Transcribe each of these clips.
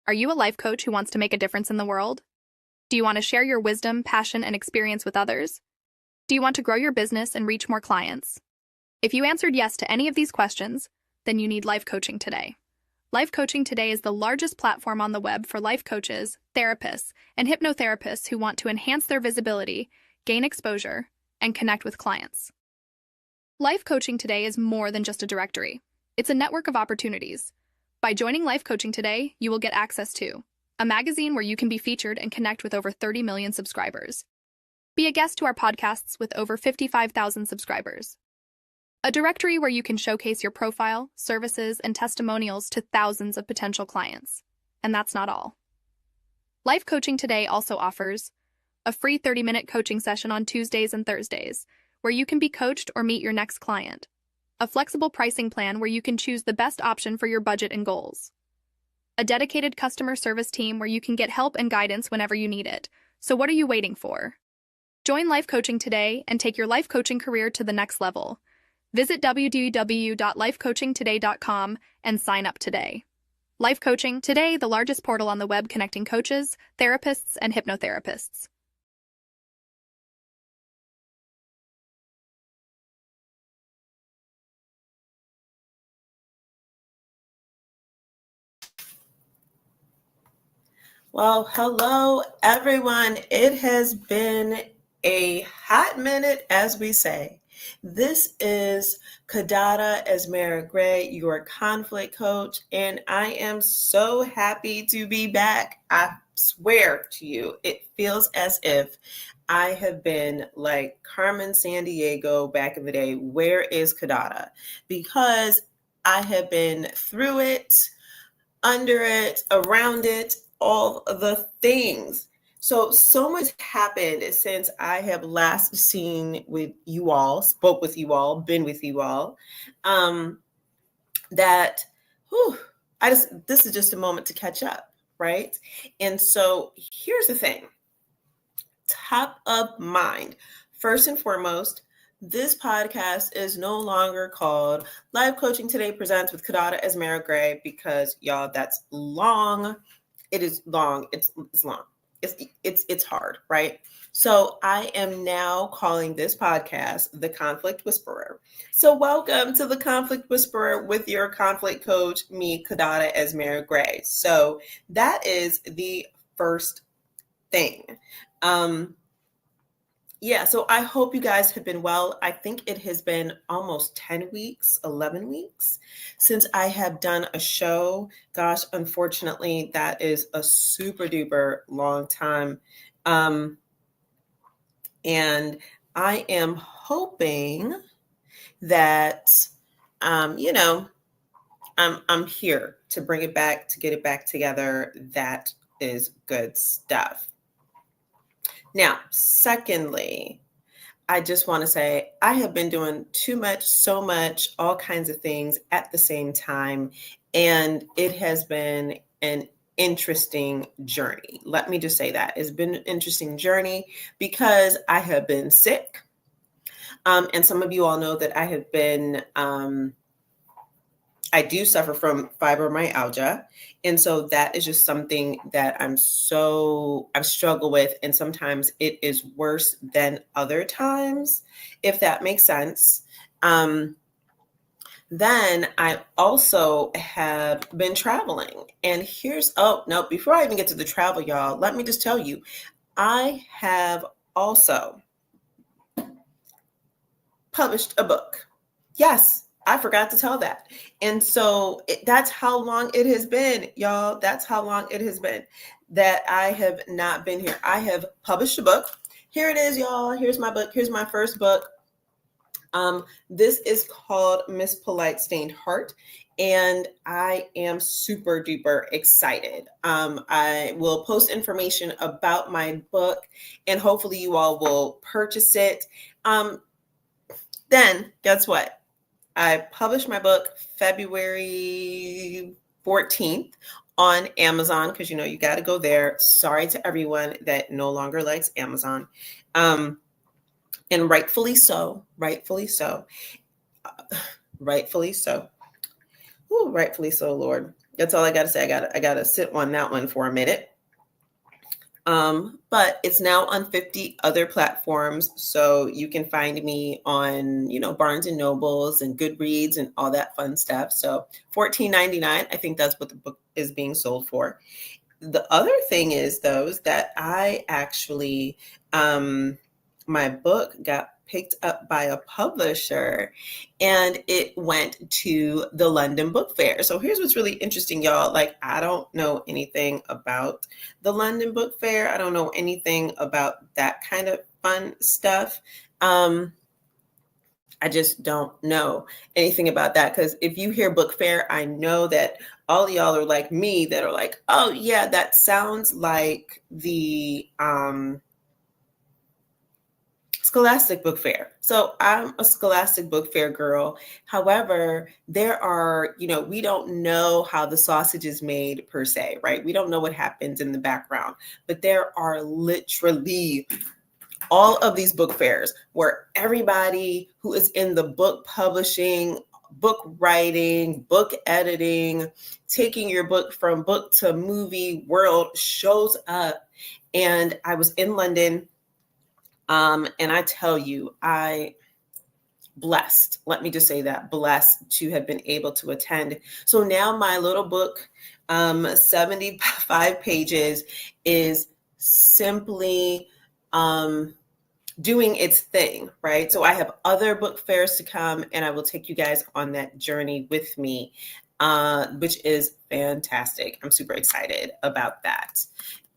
Are you a life coach who wants to make a difference in the world? Do you want to share your wisdom, passion, and experience with others? Do you want to grow your business and reach more clients? If you answered yes to any of these questions, then you need Life Coaching Today. Life Coaching Today is the largest platform on the web for life coaches, therapists, and hypnotherapists who want to enhance their visibility, gain exposure, and connect with clients. Life Coaching Today is more than just a directory. It's a network of opportunities. By joining Life Coaching Today, you will get access to a magazine where you can be featured and connect with over 30 million subscribers. Be a guest to our podcasts with over 55,000 subscribers. A directory where you can showcase your profile, services, and testimonials to thousands of potential clients. And that's not all. Life Coaching Today also offers a free 30-minute coaching session on Tuesdays and Thursdays, where you can be coached or meet your next client. A flexible pricing plan where you can choose the best option for your budget and goals. A dedicated customer service team where you can get help and guidance whenever you need it. So what are you waiting for? Join Life Coaching Today and take your life coaching career to the next level. Visit www.lifecoachingtoday.com and sign up today. Life Coaching Today, the largest portal on the web connecting coaches, therapists, and hypnotherapists. Well, hello, everyone. It has been a hot minute, as we say. This is Kiddada Asmara Grey, your conflict coach, and I am so happy to be back. I swear to you, it feels as if I have been like Carmen Sandiego back in the day. Where is Kiddada? Because I have been through it, under it, around it, all the things. So much happened since I have last seen with you all, spoke with you all, been with you all, that this is just a moment to catch up, right? And so here's the thing. Top of mind, first and foremost, this podcast is no longer called Live Coaching Today Presents with Kiddada Asmara Grey because, y'all, that's long. It is long. It's long. It's hard, right? So I am now calling this podcast The Conflict Whisperer. So welcome to The Conflict Whisperer with your conflict coach, me, Kiddada Asmara Grey. So that is the first thing. So I hope you guys have been well. I think it has been almost 10 weeks, 11 weeks since I have done a show. Gosh, unfortunately, that is a super duper long time. And I am hoping that, I'm here to bring it back, to get it back together. That is good stuff. Now, secondly, I just want to say I have been doing too much, so much, all kinds of things at the same time, and it has been an interesting journey. Let me just say that. It's been an interesting journey because I have been sick, and some of you all know that I have been I do suffer from fibromyalgia. And so that is just something that I've struggled with. And sometimes it is worse than other times, if that makes sense. Then I also have been traveling. And before I even get to the travel, y'all, let me just tell you, I have also published a book. Yes. I forgot to tell that. And so that's how long it has been, y'all. That's how long it has been that I have not been here. I have published a book. Here it is, y'all. Here's my book. Here's my first book. This is called Miss Polite Stained Heart. And I am super duper excited. I will post information about my book and hopefully you all will purchase it. Then guess what? I published my book February 14th on Amazon because, you got to go there. Sorry to everyone that no longer likes Amazon. And rightfully so. Ooh, rightfully so, Lord. That's all I got to say. I got to sit on that one for a minute. But it's now on 50 other platforms. So you can find me on, Barnes and Nobles and Goodreads and all that fun stuff. So $14.99, I think that's what the book is being sold for. The other thing is, though, is that I actually, my book got picked up by a publisher and it went to the London Book Fair. So here's what's really interesting, y'all. Like, I don't know anything about the London Book Fair. I don't know anything about that kind of fun stuff. I just don't know anything about that, because if you hear book fair, I know that all of y'all are like me that are like, oh yeah, that sounds like the Scholastic Book Fair. So I'm a Scholastic Book Fair girl. However, there are, we don't know how the sausage is made per se, right? We don't know what happens in the background, but there are literally all of these book fairs where everybody who is in the book publishing, book writing, book editing, taking your book from book to movie world shows up. And I was in London, and I tell you, blessed, let me just say that, blessed to have been able to attend. So now my little book, 75 pages, is simply doing its thing, right? So I have other book fairs to come, and I will take you guys on that journey with me, which is fantastic. I'm super excited about that.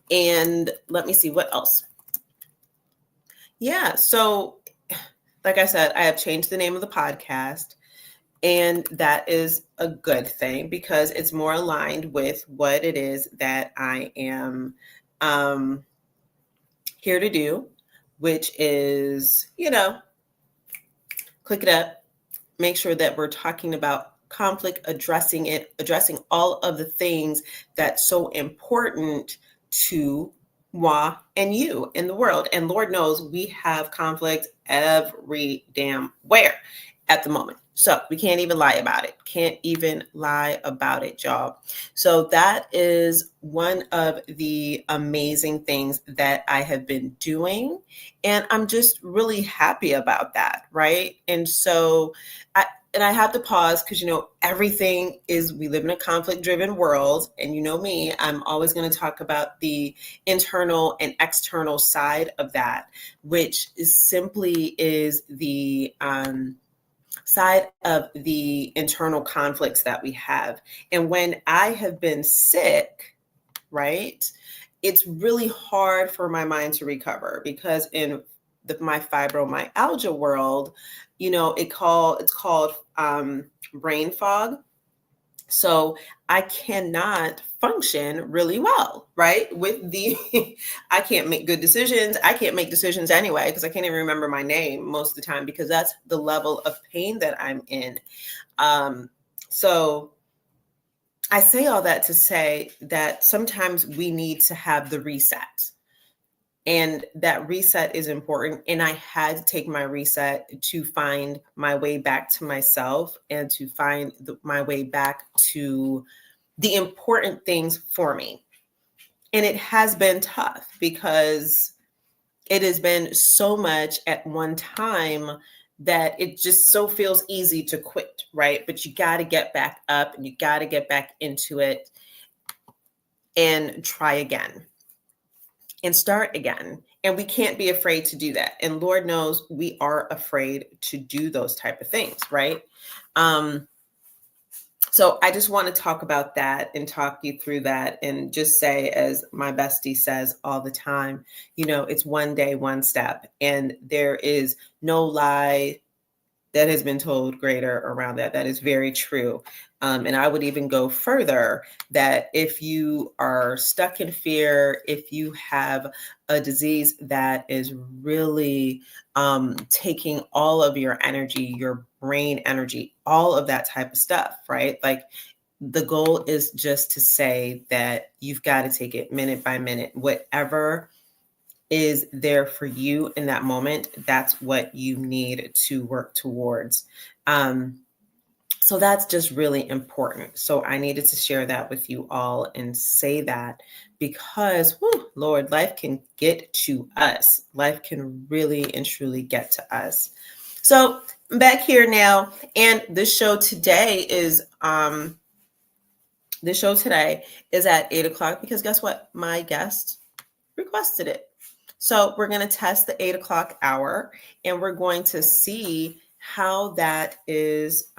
And let me see what else. Yeah, so like I said, I have changed the name of the podcast, and that is a good thing because it's more aligned with what it is that I am here to do, which is, click it up, make sure that we're talking about conflict, addressing all of the things that's so important to moi and you in the world. And Lord knows we have conflict every damn where at the moment. So we can't even lie about it. Can't even lie about it, y'all. So that is one of the amazing things that I have been doing. And I'm just really happy about that, right? And so I have to pause because, everything is, we live in a conflict-driven world. And you know me, I'm always going to talk about the internal and external side of that, which simply is the side of the internal conflicts that we have. And when I have been sick, right, it's really hard for my mind to recover because in my fibromyalgia world, it's called brain fog. So I cannot function really well, right? I can't make good decisions. I can't make decisions anyway, because I can't even remember my name most of the time because that's the level of pain that I'm in. So I say all that to say that sometimes we need to have the reset. And that reset is important. And I had to take my reset to find my way back to myself and to find my way back to the important things for me. And it has been tough because it has been so much at one time that it just so feels easy to quit, right? But you got to get back up and you got to get back into it and try again and start again. And we can't be afraid to do that. And Lord knows we are afraid to do those type of things, right? So I just want to talk about that and talk you through that and just say, as my bestie says all the time, it's one day, one step. And there is no lie that has been told greater around that. That is very true. And I would even go further that if you are stuck in fear, if you have a disease that is really taking all of your energy, your brain energy, all of that type of stuff, right? Like the goal is just to say that you've got to take it minute by minute, whatever is there for you in that moment, that's what you need to work towards. So So that's just really important. So I needed to share that with you all and say that because, whew, Lord, life can get to us. Life can really and truly get to us. So I'm back here now, and this show today is at 8 o'clock because guess what? My guest requested it. So we're going to test the 8 o'clock hour, and we're going to see how that is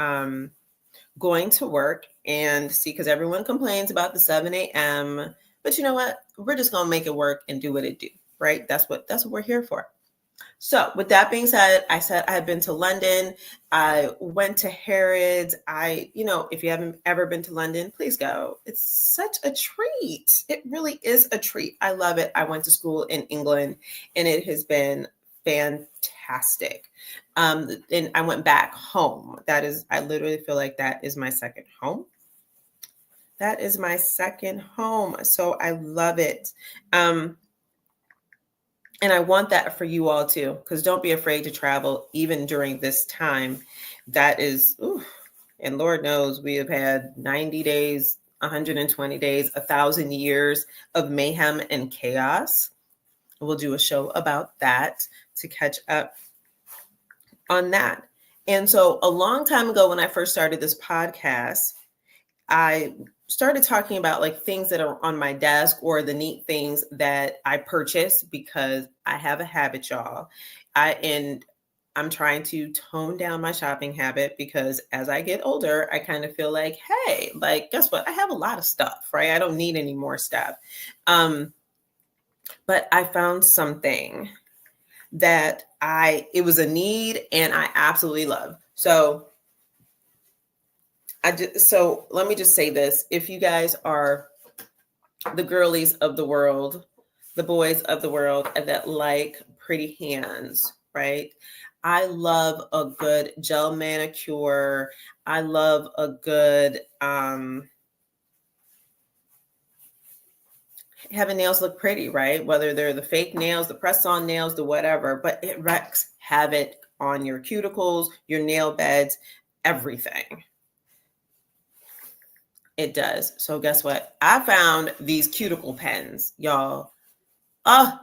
going to work and see, because everyone complains about the 7 a.m. But you know what? We're just going to make it work and do what it do, right? That's what we're here for. So with that being said, I said I had been to London. I went to Harrods. If you haven't ever been to London, please go. It's such a treat. It really is a treat. I love it. I went to school in England and it has been fantastic. And I went back home. I literally feel like that is my second home. That is my second home. So I love it. And I want that for you all too, because don't be afraid to travel even during this time. That is, and Lord knows we have had 90 days, 120 days, 1,000 years of mayhem and chaos. We'll do a show about that to catch up on that. And so a long time ago, when I first started this podcast, I started talking about like things that are on my desk or the neat things that I purchase because I have a habit, y'all. I'm trying to tone down my shopping habit because as I get older, I kind of feel like, hey, like, guess what? I have a lot of stuff, right? I don't need any more stuff. But I found something that it was a need and I absolutely love. So let me just say this. If you guys are the girlies of the world, the boys of the world that like pretty hands, right? I love a good gel manicure. I love a good having nails look pretty, right? Whether they're the fake nails, the press-on nails, the whatever, but it wrecks havoc on your cuticles, your nail beds, everything. It does. So guess what? I found these cuticle pens, y'all.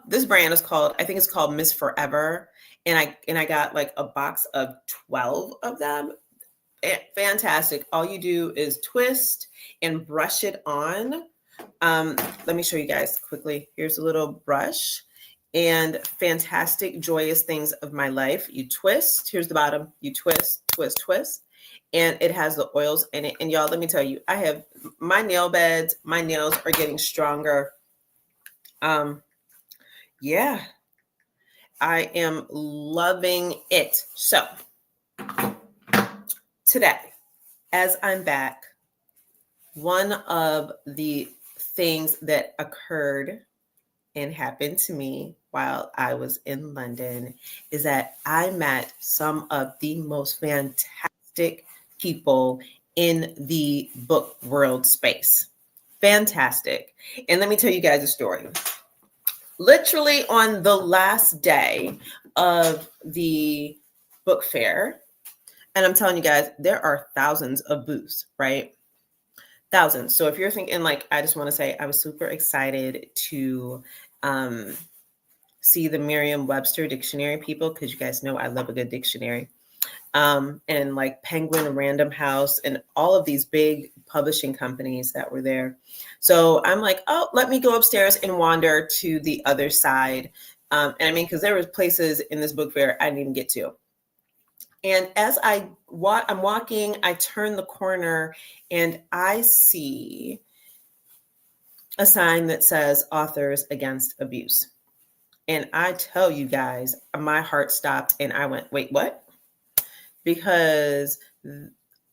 This brand is called, I think it's called Miss Forever. And I got like a box of 12 of them. Fantastic. All you do is twist and brush it on. Let me show you guys quickly. Here's a little brush and fantastic, joyous things of my life. You twist, here's the bottom. You twist, twist, twist. And it has the oils in it. And y'all, let me tell you, I have my nail beds, my nails are getting stronger. Yeah, I am loving it. So today, as I'm back, one of the things that occurred and happened to me while I was in London is that I met some of the most fantastic people in the book world space. Fantastic. And let me tell you guys a story. Literally on the last day of the book fair, and I'm telling you guys, there are thousands of booths, right? Thousands. So if you're thinking like, I just want to say I was super excited to see the Merriam-Webster dictionary people, because you guys know I love a good dictionary. And like Penguin Random House and all of these big publishing companies that were there. So I'm like, oh, let me go upstairs and wander to the other side. And I mean, because there was places in this book fair I didn't even get to. And as I'm walking, I turn the corner and I see a sign that says Authors Against Abuse. And I tell you guys, my heart stopped and I went, wait, what? Because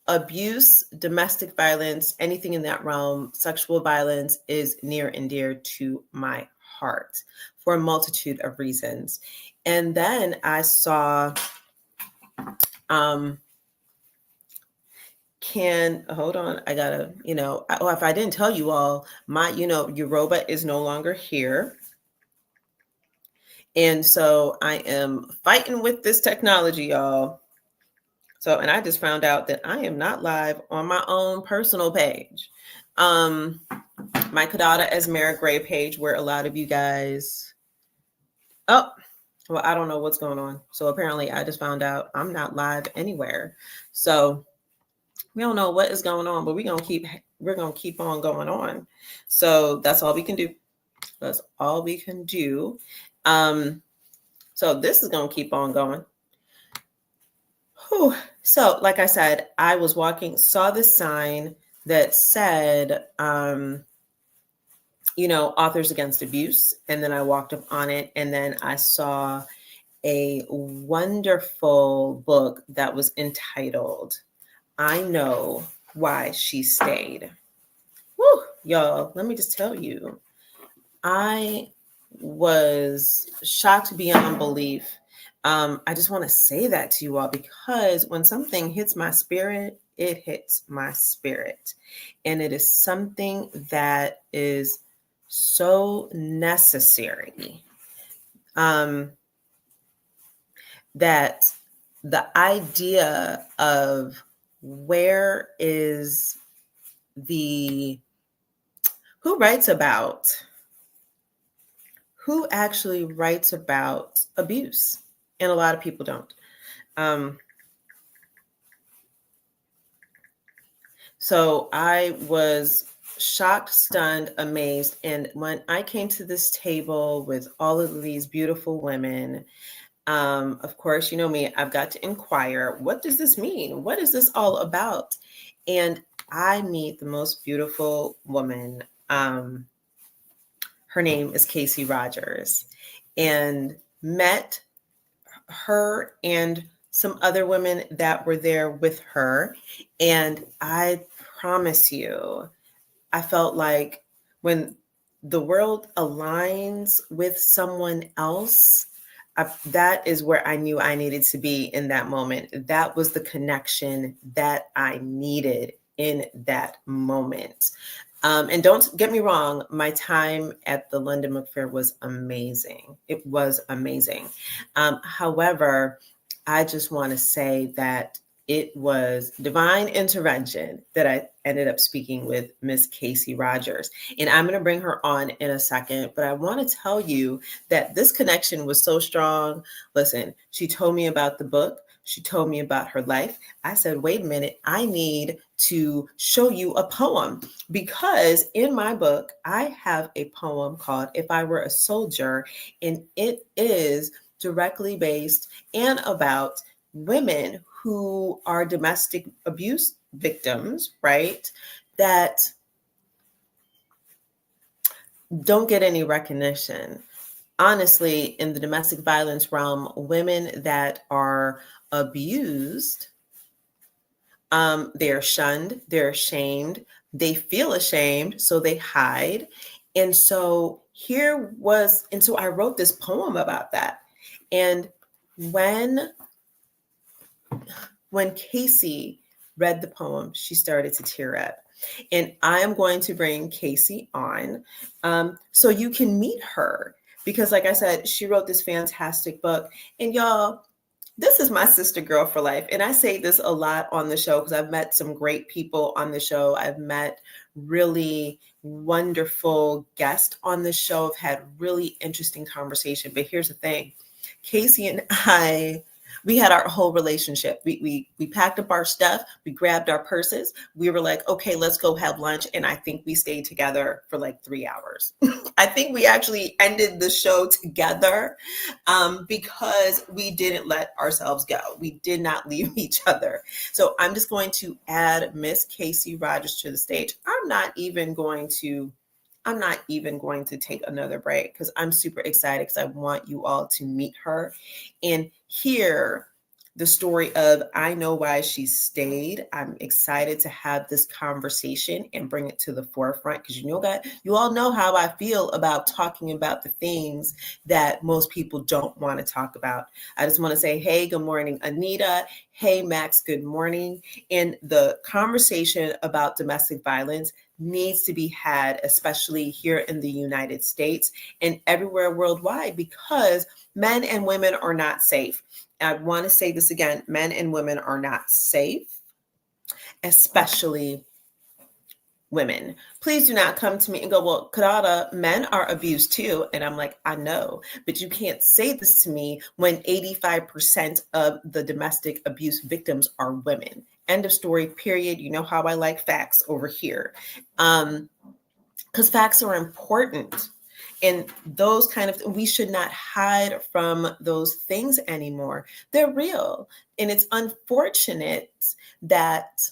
abuse, domestic violence, anything in that realm, sexual violence is near and dear to my heart for a multitude of reasons. And then I saw, hold on, I gotta, if I didn't tell you all, my, Yoruba is no longer here. And so I am fighting with this technology, y'all. So, and I just found out that I am not live on my own personal page. My Kiddada Asmara Grey page, where a lot of you guys, oh, well, I don't know what's going on. So apparently I just found out I'm not live anywhere. So we don't know what is going on, but we're gonna keep on going on. So that's all we can do. That's all we can do. So this is gonna keep on going. Whew. So, like I said, I was walking, saw the sign that said, Authors Against Abuse. And then I walked up on it, and then I saw a wonderful book that was entitled, I Know Why She Stayed. Woo, y'all, let me just tell you, I was shocked beyond belief. I just want to say that to you all, because when something hits my spirit, it hits my spirit. And it is something that is so necessary, that the idea of where is who actually writes about abuse? And a lot of people don't. So I was shocked, stunned, amazed. And when I came to this table with all of these beautiful women, of course, you know me, I've got to inquire, what does this mean? What is this all about? And I meet the most beautiful woman. Her name is Casey Rogers, and met her and some other women that were there with her. And I promise you, I felt like when the world aligns with someone else, that is where I knew I needed to be in that moment. That was the connection that I needed in that moment. And don't get me wrong, my time at the London Book Fair was amazing. It was amazing. However, I just want to say that it was divine intervention that I ended up speaking with Miss Casey Rogers. And I'm going to bring her on in a second, but I want to tell you that this connection was so strong. Listen, she told me about the book. She told me about her life. I said, wait a minute, I need to show you a poem, because in my book, I have a poem called If I Were a Soldier, and it is directly based and about women who are domestic abuse victims, right? That don't get any recognition. Honestly, in the domestic violence realm, women that are abused, they're shunned, they're ashamed, they feel ashamed, so they hide. And so I wrote this poem about that. And when Casey read the poem, she started to tear up. And I am going to bring Casey on so you can meet her, because like I said, she wrote this fantastic book. And y'all, this is my sister girl for life. And I say this a lot on the show because I've met some great people on the show. I've met really wonderful guests on the show. I've had really interesting conversation. But here's the thing. Casey and I, we had our whole relationship. We packed up our stuff. We grabbed our purses. We were like, okay, let's go have lunch. And I think we stayed together for like 3 hours. I think we actually ended the show together because we didn't let ourselves go. We did not leave each other. So I'm just going to add Miss Casey Rogers to the stage. I'm not even going to take another break because I'm super excited, because I want you all to meet her and hear the story of I Know Why She Stayed. I'm excited to have this conversation and bring it to the forefront, because you all know how I feel about talking about the things that most people don't want to talk about. I just want to say, hey, good morning, Anita. Hey, Max, good morning. In the conversation about domestic violence, needs to be had, especially here in the United States and everywhere worldwide, because men and women are not safe. I want to say this again, men and women are not safe, especially women. Please do not come to me and go, well, Kiddada, men are abused too. And I'm like, I know, but you can't say this to me when 85% of the domestic abuse victims are women. End of story, period. You know how I like facts over here. Because facts are important. And those kind of, we should not hide from those things anymore. They're real. And it's unfortunate that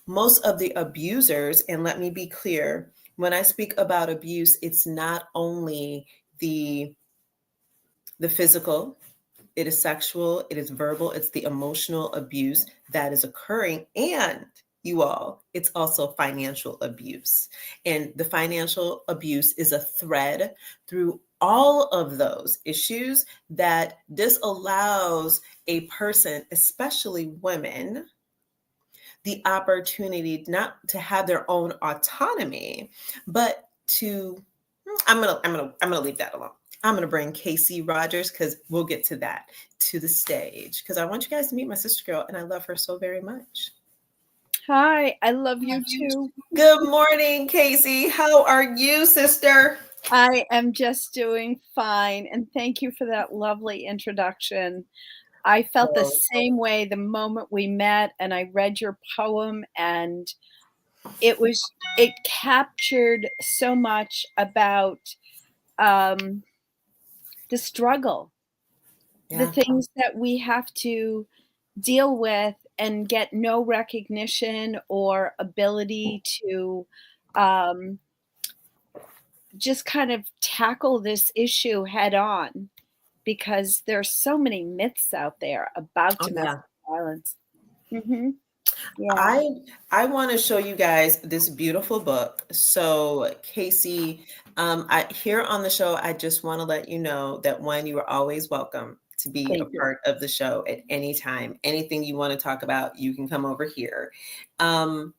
most of the abusers, and let me be clear, when I speak about abuse, it's not only the physical, it is sexual, it is verbal, it's the emotional abuse that is occurring. And you all, it's also financial abuse. And the financial abuse is a thread through all of those issues that disallows a person, especially women, the opportunity not to have their own autonomy, but to I'm gonna leave that alone. I'm gonna bring Casey Rogers, because we'll get to that, to the stage, because I want you guys to meet my sister girl, and I love her so very much. Hi, I love you too. Good morning, Casey. How are you, sister? I am just doing fine, and thank you for that lovely introduction. I felt the Oh, same way the moment we met and I read your poem, and it captured so much about um, the struggle, the yeah. things that we have to deal with and get no recognition or ability to um, just kind of tackle this issue head on, because there's so many myths out there about Oh, domestic yeah. violence. Hmm. Yeah, I want to show you guys this beautiful book. So, Casey, I here on the show, I just want to let you know that one, you are always welcome to be a thank you. part of the show at any time. Anything you want to talk about, you can come over here. Um,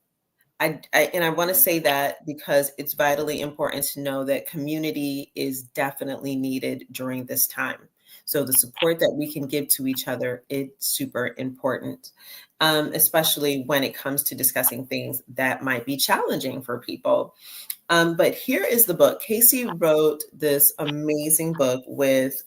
and I want to say that because it's vitally important to know that community is definitely needed during this time. So the support that we can give to each other is super important, especially when it comes to discussing things that might be challenging for people. But here is the book. Casey wrote this amazing book with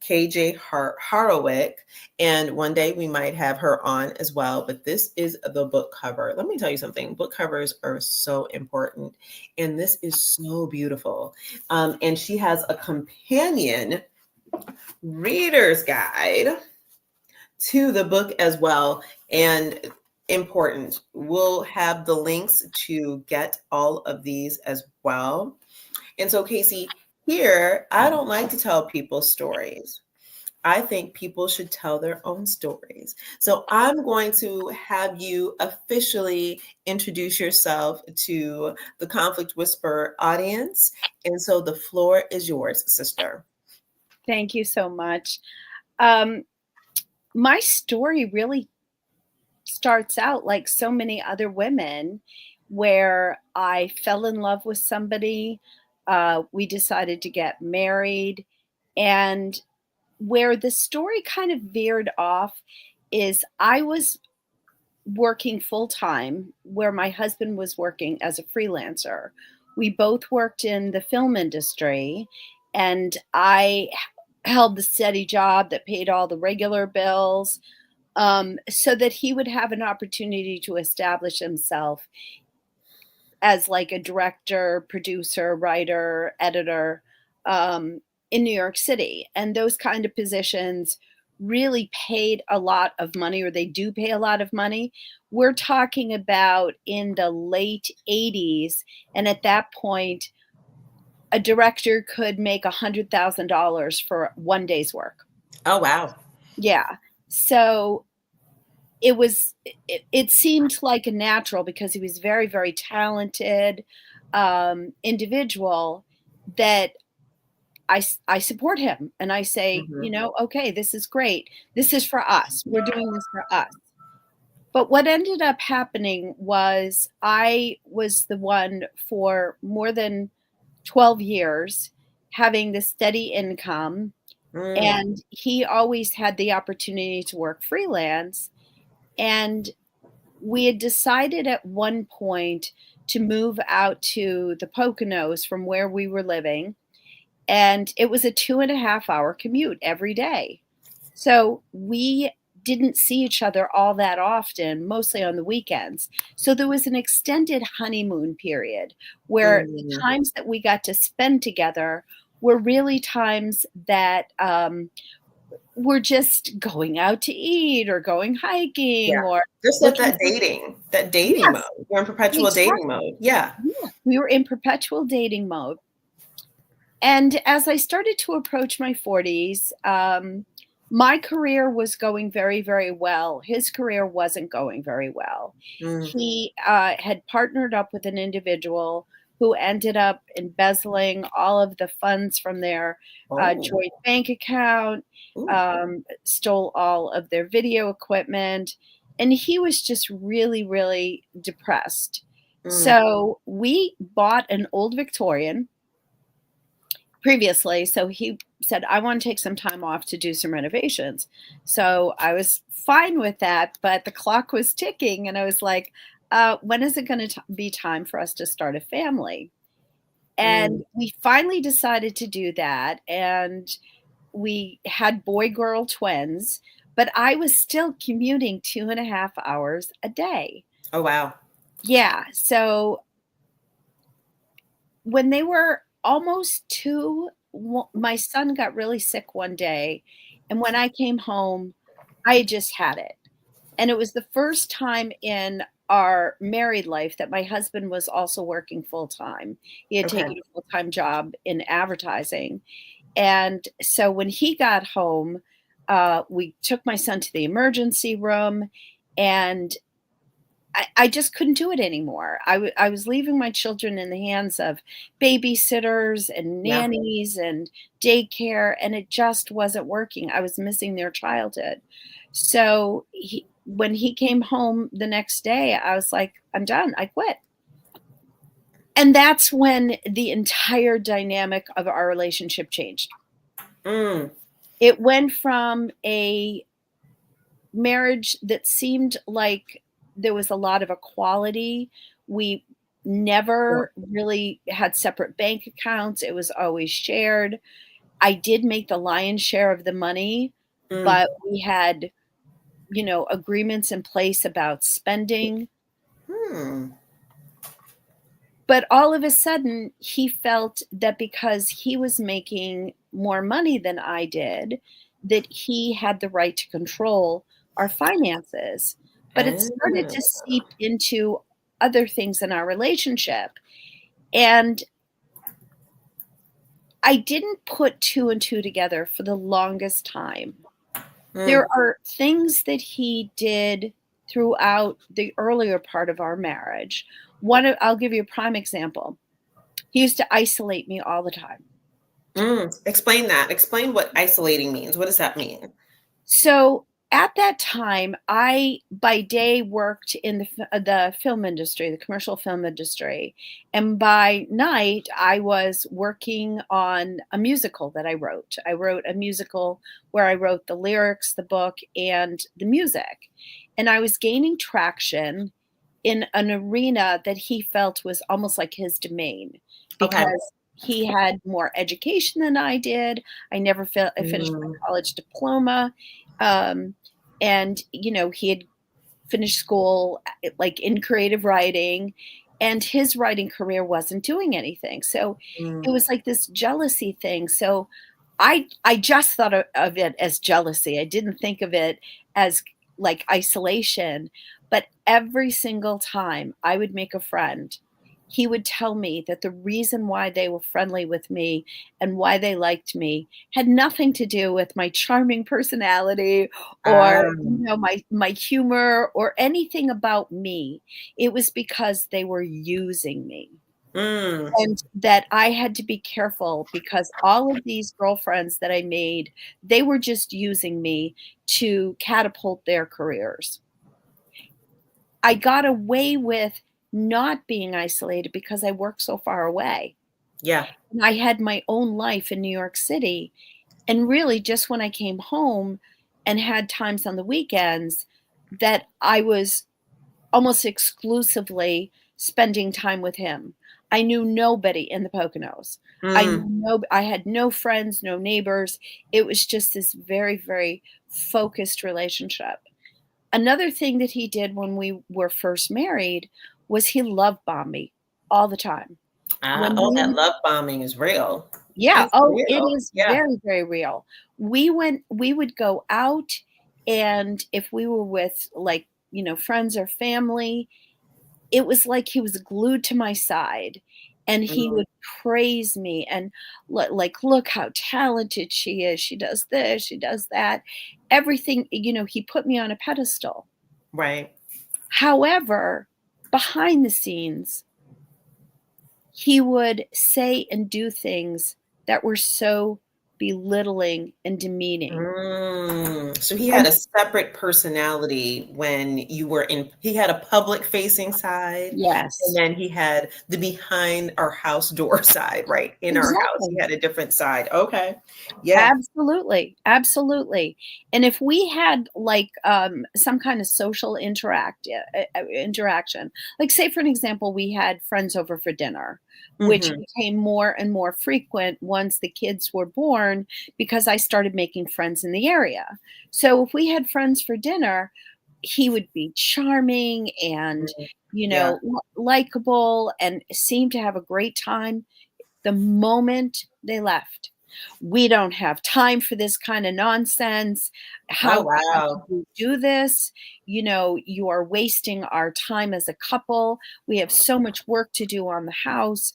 KJ Harwick, and one day we might have her on as well. But this is the book cover. Let me tell you something. Book covers are so important, and this is so beautiful. And she has a companion reader's guide to the book as well. And important, we'll have the links to get all of these as well. And so, Casey, here, I don't like to tell people stories. I think people should tell their own stories. So I'm going to have you officially introduce yourself to the Conflict Whisperer audience. And so the floor is yours, sister. Thank you so much. Um, my story really starts out like so many other women, where I fell in love with somebody. We decided to get married, and where the story kind of veered off is I was working full time where my husband was working as a freelancer. We both worked in the film industry, and I held the steady job that paid all the regular bills, so that he would have an opportunity to establish himself as like a director, producer, writer, editor, um, in New York City. And those kind of positions really paid a lot of money, or they do pay a lot of money. We're talking about in the late 80s. And at that point, a director could make $100,000 for one day's work. Oh, wow. Yeah. So it seemed like a natural, because he was very, very talented individual, that I support him, and I say, Mhm. okay, this is great. This is for us. We're doing this for us. But what ended up happening was I was the one for more than 12 years having the steady income, Mm, and he always had the opportunity to work freelance. And we had decided at one point to move out to the Poconos from where we were living, and it was a 2.5 hour commute every day. So we didn't see each other all that often, mostly on the weekends. So there was an extended honeymoon period where the mm, times that we got to spend together were really times that were just going out to eat or going hiking yeah. or Just like looking for. that dating mode. Yes, We're in perpetual dating exactly. mode. Yeah. Yeah, we were in perpetual dating mode. And as I started to approach my 40s, my career was going very, very well. His career wasn't going very well. Mm. He had partnered up with an individual who ended up embezzling all of the funds from their Oh. joint bank account, Ooh. stole all of their video equipment, and he was just really, really depressed. Mm. So we bought an old Victorian previously. So he said, I want to take some time off to do some renovations. So I was fine with that, but the clock was ticking, and I was like, when is it going to be time for us to start a family? Mm. And we finally decided to do that. And we had boy girl twins, but I was still commuting 2.5 hours a day. Oh, wow. Yeah. So when they were almost 2, my son got really sick one day, and when I came home, I just had it. And it was the first time in our married life that my husband was also working full time. He had Okay. taken a full-time job in advertising. And so when he got home, we took my son to the emergency room, and I just couldn't do it anymore. I was leaving my children in the hands of babysitters and Yeah. nannies and daycare, and it just wasn't working. I was missing their childhood. So when he came home the next day, I was like, I'm done. I quit. And that's when the entire dynamic of our relationship changed. Mm. It went from a marriage that seemed like there was a lot of equality. We Yeah. never really had separate bank accounts. It was always shared. I did make the lion's share of the money, Mm. but we had, agreements in place about spending. Hmm. But all of a sudden, he felt that because he was making more money than I did, that he had the right to control our finances. But it started to Ah. seep into other things in our relationship. And I didn't put two and two together for the longest time. There Mm. are things that he did throughout the earlier part of our marriage. I'll give you a prime example. He used to isolate me all the time. Mm. Explain that. Explain what isolating means. What does that mean? So at that time, I by day worked in the film industry, the commercial film industry, and by night I was working on a musical that I wrote. I wrote a musical where I wrote the lyrics, the book, and the music, and I was gaining traction in an arena that he felt was almost like his domain Okay. because he had more education than I did. I never finished my Mm. college diploma. Um, and, he had finished school like in creative writing, and his writing career wasn't doing anything. So it Mm. was like this jealousy thing. So I just thought of it as jealousy. I didn't think of it as like isolation. But every single time I would make a friend, he would tell me that the reason why they were friendly with me and why they liked me had nothing to do with my charming personality or Ah. my humor or anything about me. It was because they were using me. Mm. And that I had to be careful because all of these girlfriends that I made, they were just using me to catapult their careers. I got away with not being isolated because I worked so far away. Yeah. And I had my own life in New York City. And really, just when I came home and had times on the weekends, that I was almost exclusively spending time with him. I knew nobody in the Poconos. Mm, I had no friends, no neighbors. It was just this very, very focused relationship. Another thing that he did when we were first married was he love bombed me all the time. When oh, that we love bombing is real. Yeah, It's oh, it real. is Yeah. very, very real. We would go out, and if we were with, like, friends or family, it was like he was glued to my side, and he Mm, would praise me and like, "Look how talented she is. She does this, she does that." Everything, he put me on a pedestal. right. However, behind the scenes, he would say and do things that were so belittling and demeaning. So he had And a separate personality when you were he had a public facing side, and yes, then he had the behind our house door side, right? In our house, he exactly. had a different side. Okay. Yeah. Absolutely, absolutely. And if we had, like, some kind of social interaction, like, say, for an example, we had friends over for dinner, which Hmm. became more and more frequent once the kids were born because I started making friends in the area. So if we had friends for dinner, he would be charming and, Yeah. likable and seemed to have a great time the moment they left. We don't have time for this kind of nonsense. Oh, How could wow. you do this? You are wasting our time as a couple. We have so much work to do on the house.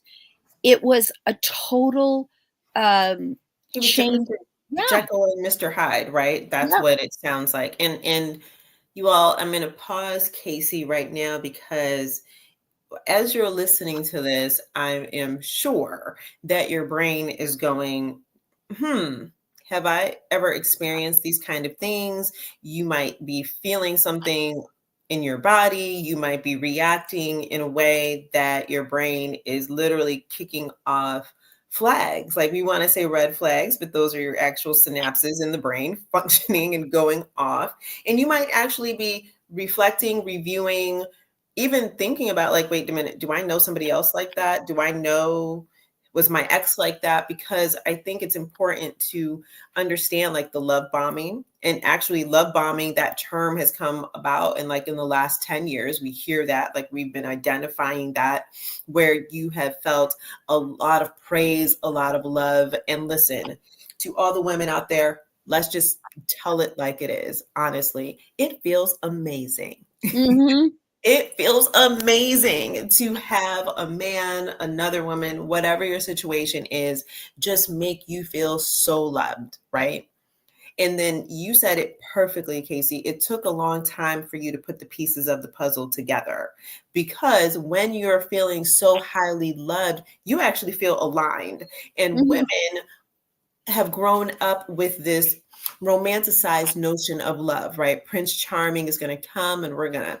It was a total He was change. Mr. Yeah. Jekyll and Mr. Hyde, right? That's Yep. what it sounds like. And you all, I'm going to pause Casey right now because as you're listening to this, I am sure that your brain is going, hmm, have I ever experienced these kind of things? You might be feeling something in your body. You might be reacting in a way that your brain is literally kicking off flags. Like we want to say red flags, but those are your actual synapses in the brain functioning and going off. And you might actually be reflecting, reviewing, even thinking about like, wait a minute, do I know somebody else like that? Do I know, was my ex like that? Because I think it's important to understand like the love bombing, and actually love bombing, that term has come about. And like in the last 10 years, we hear that, like we've been identifying that, where you have felt a lot of praise, a lot of love. And listen, to all the women out there, let's just tell it like it is. Honestly, it feels amazing. Mhm. It feels amazing to have a man, another woman, whatever your situation is, just make you feel so loved, right? And then you said it perfectly, Casey. It took a long time for you to put the pieces of the puzzle together, because when you're feeling so highly loved, you actually feel aligned. And women Mhm. have grown up with this romanticized notion of love, right? Prince Charming is going to come and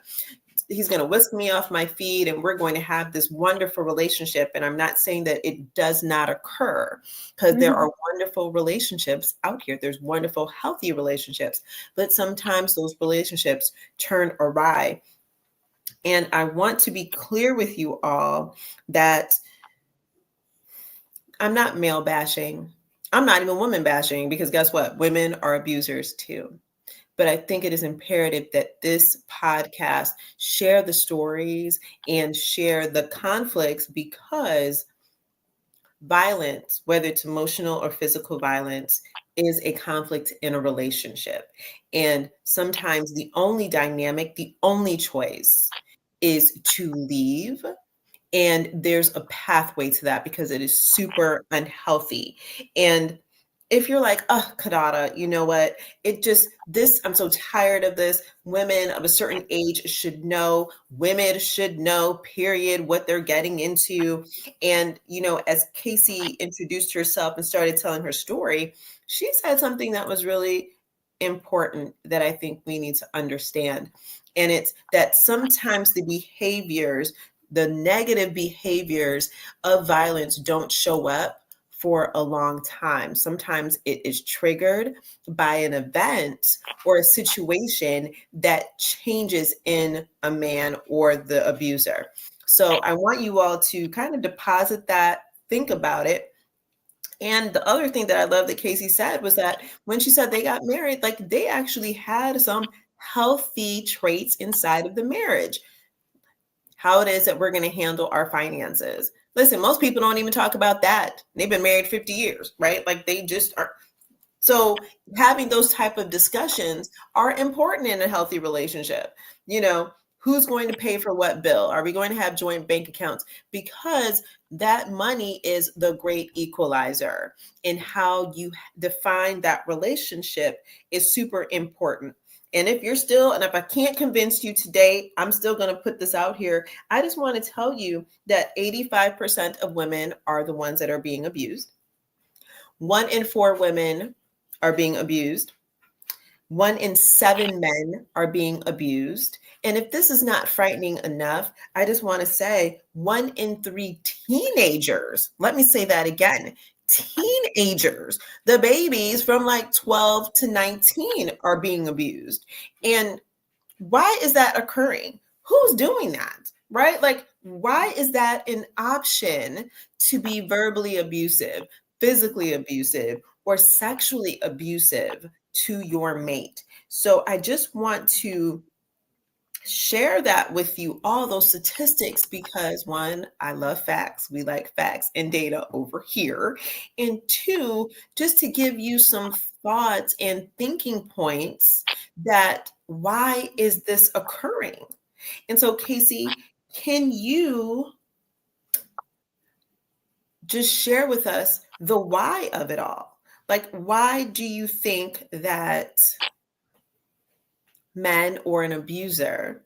he's going to whisk me off my feet and we're going to have this wonderful relationship. And I'm not saying that it does not occur, because there Mhm. are wonderful relationships out here. There's wonderful, healthy relationships, but sometimes those relationships turn awry. And I want to be clear with you all that I'm not male bashing. I'm not even woman bashing, because guess what? Women are abusers too. But I think it is imperative that this podcast share the stories and share the conflicts, because violence, whether it's emotional or physical violence, is a conflict in a relationship. And sometimes the only dynamic, the only choice is to leave, and there's a pathway to that, because it is super unhealthy. And if you're like, oh, Kadada, you know what? I'm so tired of this. Women of a certain age should know, women should know, period, what they're getting into. And, as Casey introduced herself and started telling her story, she said something that was really important that I think we need to understand. And it's that sometimes the negative behaviors of violence don't show up for a long time. Sometimes it is triggered by an event or a situation that changes in a man or the abuser. So I want you all to kind of deposit that, think about it. And the other thing that I love that Casey said was that when she said they got married, like they actually had some healthy traits inside of the marriage. How it is that we're going to handle our finances. Listen, most people don't even talk about that. They've been married 50 years, right? Like they just are. So having those type of discussions are important in a healthy relationship. You know, who's going to pay for what bill? Are we going to have joint bank accounts? Because that money is the great equalizer, and how you define that relationship is super important. And if I can't convince you today, I'm still going to put this out here. I just want to tell you that 85% of women are the ones that are being abused. 1 in 4 women are being abused. 1 in 7 men are being abused. And if this is not frightening enough, I just want to say 1 in 3 teenagers, let me say that again, teenagers, the babies from like 12 to 19 are being abused. And why is that occurring? Who's doing that? Right? Like, why is that an option to be verbally abusive, physically abusive, or sexually abusive to your mate? So I just want to share that with you, all those statistics, because 1, I love facts. We like facts and data over here. And 2, just to give you some thoughts and thinking points that why is this occurring? And so, Casey, can you just share with us the why of it all? Like, why do you think that men or an abuser,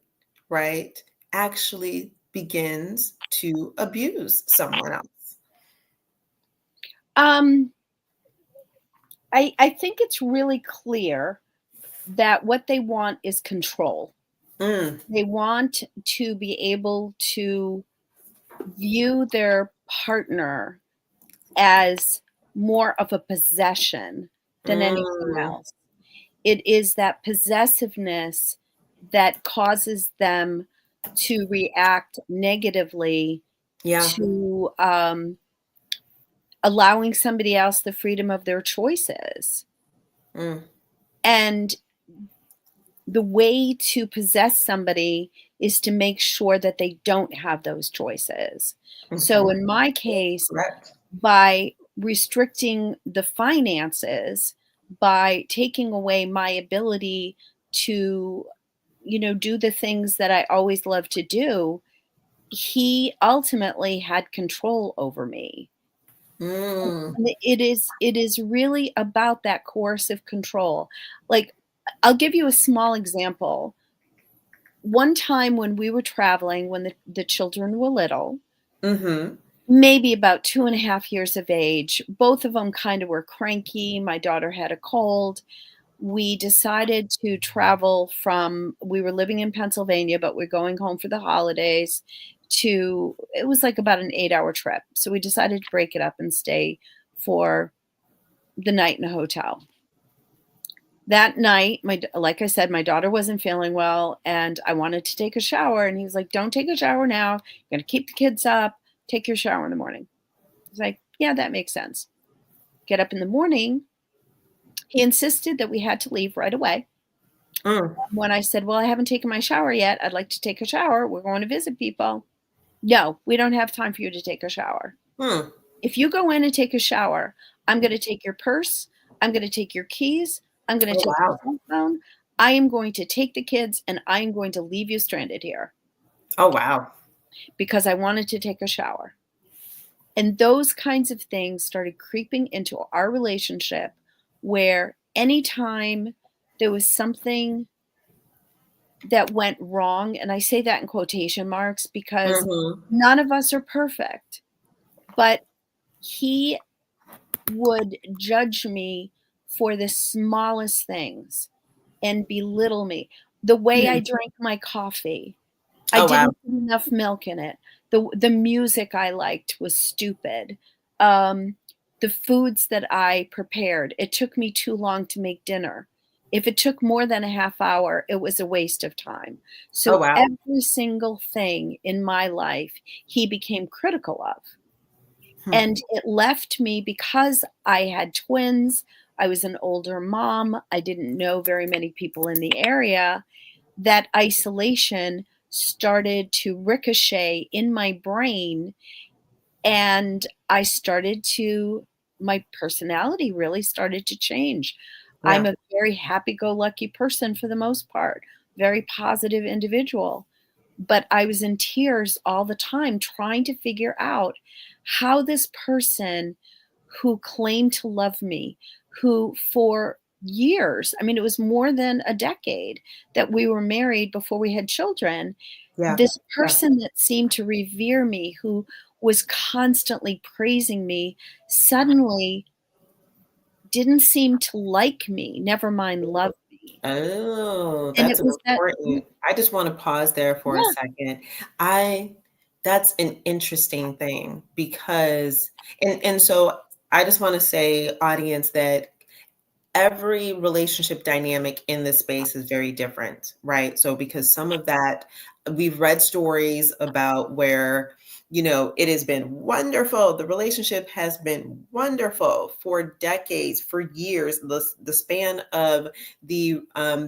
right, actually begins to abuse someone else? I think it's really clear that what they want is control. They want to be able to view their partner as more of a possession than anything Mm. else. It is that possessiveness that causes them to react negatively Yeah. to allowing somebody else the freedom of their choices. Mm. And the way to possess somebody is to make sure that they don't have those choices. So Mhm. in my case, Correct. by restricting the finances, by taking away my ability to, do the things that I always love to do, he ultimately had control over me. Mm. And it is really about that coercive control. Like, I'll give you a small example. One time when we were traveling, when the children were little, Mhm. maybe about 2.5 years of age, both of them kind of were cranky. My daughter had a cold. We decided to travel we were living in Pennsylvania, but we're going home for the holidays it was like about an 8-hour trip. So we decided to break it up and stay for the night in a hotel. That night, like I said, my daughter wasn't feeling well and I wanted to take a shower. And he was like, don't take a shower now. You're going to keep the kids up. Take your shower in the morning. I was like, yeah, that makes sense. Get up in the morning. He insisted that we had to leave right away. Mm. When I said, well, I haven't taken my shower yet, I'd like to take a shower. We're going to visit people. No, we don't have time for you to take a shower. Mm. If you go in and take a shower, I'm going to take your purse. I'm going to take your keys. I'm going to Oh, take your wow. cell phone. I am going to take the kids and I am going to leave you stranded here Oh, wow. because I wanted to take a shower. And those kinds of things started creeping into our relationship where anytime there was something that went wrong, and I say that in quotation marks because Mhm. none of us are perfect, but he would judge me for the smallest things and belittle me. the way I Hmm. drank my coffee. I Oh, wow. didn't put enough milk in it. The music I liked was stupid. Um, the foods that I prepared, it took me too long to make dinner. If it took more than a half hour, it was a waste of time. Oh, So wow. every single thing in my life, he became critical of. Hmm. And it left me because I had twins. I was an older mom. I didn't know very many people in the area. That isolation started to ricochet in my brain, and my personality really started to change. I'm Yeah. a very happy-go-lucky person for the most part, very positive individual, but I was in tears all the time trying to figure out how this person who claimed to love me, who for years, I mean, it was more than a decade that we were married before we had children. Yeah. This Yeah. person that seemed to revere me, who was constantly praising me, suddenly didn't seem to like me, never mind love me. Oh, And that's it an was that, important. I just want to pause there for a yeah. second. I That's an interesting thing because and so I just want to say, audience, that every relationship dynamic in this space is very different, right? So because some of that, we've read stories about where, it has been wonderful. The relationship has been wonderful for decades, for years, the span of the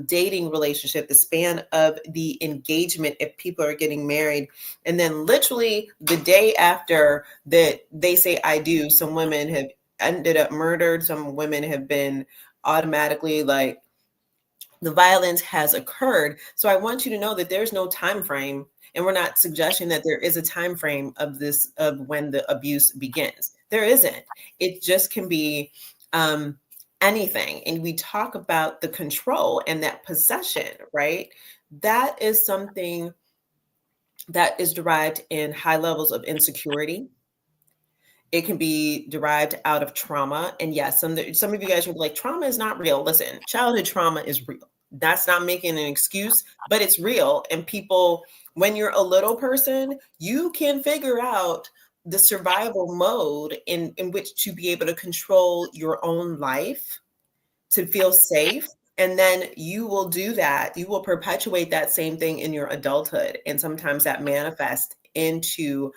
dating relationship, the span of the engagement, if people are getting married. And then literally the day after that they say I do, some women have ended up murdered, some women have been automatically, like, the violence has occurred. So I want you to know that there's no time frame, and we're not suggesting that there is a time frame of when the abuse begins. There isn't. It just can be um anything. And we talk about the control and that possession, right? That is something that is derived in high levels of insecurity. It can be derived out of trauma. And yes, some of you guys will be like, trauma is not real. Listen, childhood trauma is real. That's not making an excuse, but it's real. And people, when you're a little person, you can figure out the survival mode in which to be able to control your own life, to feel safe. And then you will do that. You will perpetuate that same thing in your adulthood. And sometimes that manifests into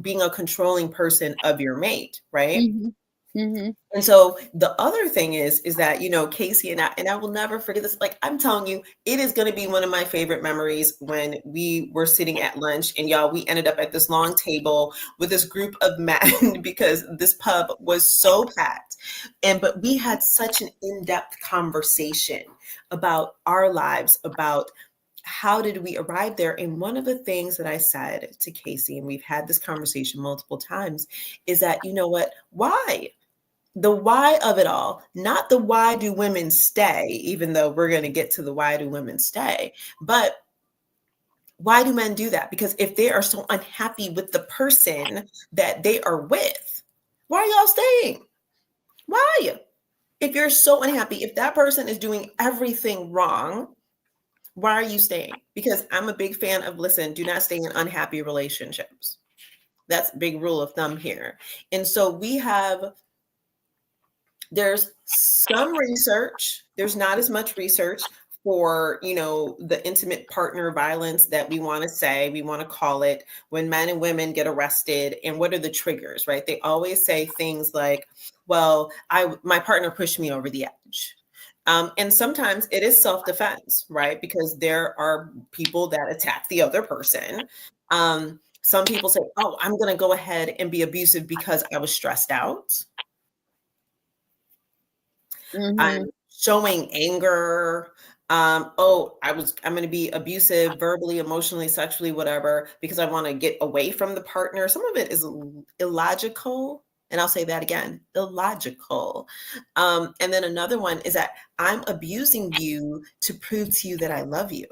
being a controlling person of your mate, right? Mhm. Mhm. And so the other thing is that, Casey and I will never forget this. Like, I'm telling you, it is going to be one of my favorite memories when we were sitting at lunch, and y'all, we ended up at this long table with this group of men because this pub was so packed. But we had such an in-depth conversation about our lives, about how did we arrive there. And one of the things that I said to Casey, and we've had this conversation multiple times, is that, you know what, why? The why of it all, not the why do women stay, even though we're going to get to the why do women stay, but why do men do that? Because if they are so unhappy with the person that they are with, why are y'all staying? Why? If you're so unhappy, if that person is doing everything wrong, why are you staying? Because I'm a big fan of, listen, do not stay in unhappy relationships. That's a big rule of thumb here. And so there's some research, there's not as much research for, the intimate partner violence that we want to say, we want to call it, when men and women get arrested, and what are the triggers, right? They always say things like, well, my partner pushed me over the edge. And sometimes it is self-defense, right? Because there are people that attack the other person. Some people say, oh, I'm going to go ahead and be abusive because I was stressed out. I'm Mhm. showing anger. I'm going to be abusive verbally, emotionally, sexually, whatever, because I want to get away from the partner. Some of it is illogical. And I'll say that again, illogical. And then another one is that I'm abusing you to prove to you that I love you.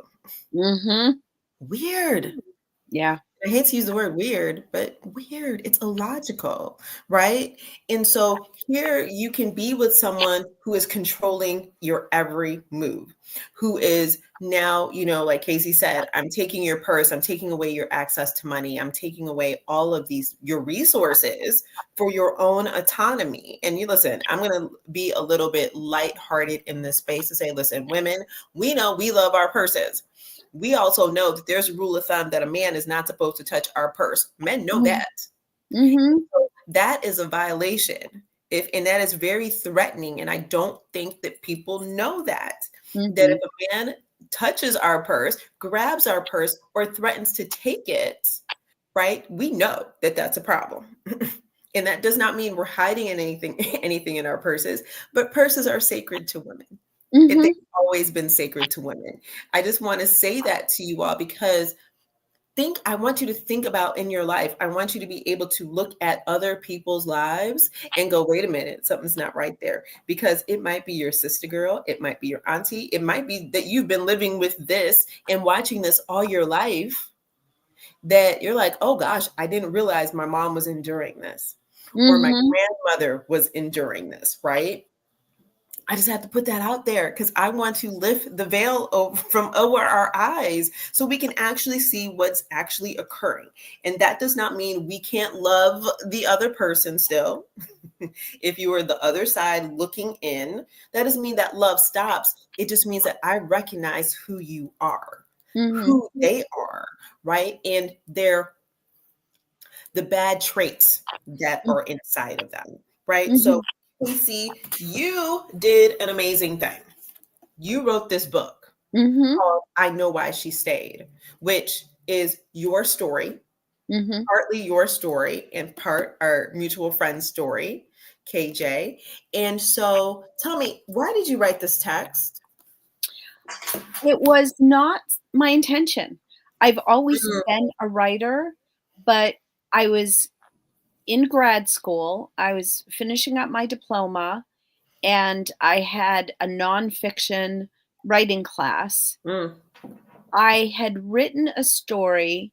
Mhm. Weird. Yeah. I hate to use the word weird, but weird, it's illogical, right? And so here you can be with someone who is controlling your every move, who is now, like Casey said, I'm taking your purse, I'm taking away your access to money, I'm taking away all of these, your resources for your own autonomy. And you listen, I'm going to be a little bit lighthearted in this space to say, listen, women, we know we love our purses. We also know that there's a rule of thumb that a man is not supposed to touch our purse. Men know that. Mm-hmm. So that is a violation. And that is very threatening. And I don't think that people know that. Mm-hmm. That if a man touches our purse, grabs our purse, or threatens to take it, right? We know that that's a problem. And that does not mean we're hiding anything in our purses, but purses are sacred to women. Mm-hmm. They've always been sacred to women. I just want to say that to you all because I want you to think about in your life, I want you to be able to look at other people's lives and go, wait a minute, something's not right there. Because it might be your sister girl, it might be your auntie, it might be that you've been living with this and watching this all your life, that you're like, oh gosh, I didn't realize my mom was enduring this, or my grandmother was enduring this, right? I just have to put that out there because I want to lift the veil from over our eyes so we can actually see what's actually occurring. And that does not mean we can't love the other person still. If you are the other side looking in, that doesn't mean that love stops. It just means that I recognize who you are, who they are, right? And the bad traits that are inside of them, right? So Casey, you did an amazing thing. You wrote this book called I Know Why She Stayed, which is your story, partly your story and part our mutual friend's story, KJ. And so tell me, why did you write this text? It was not my intention. I've always been a writer, but I was in grad school. I was finishing up my diploma, and I had a nonfiction writing class. I had written a story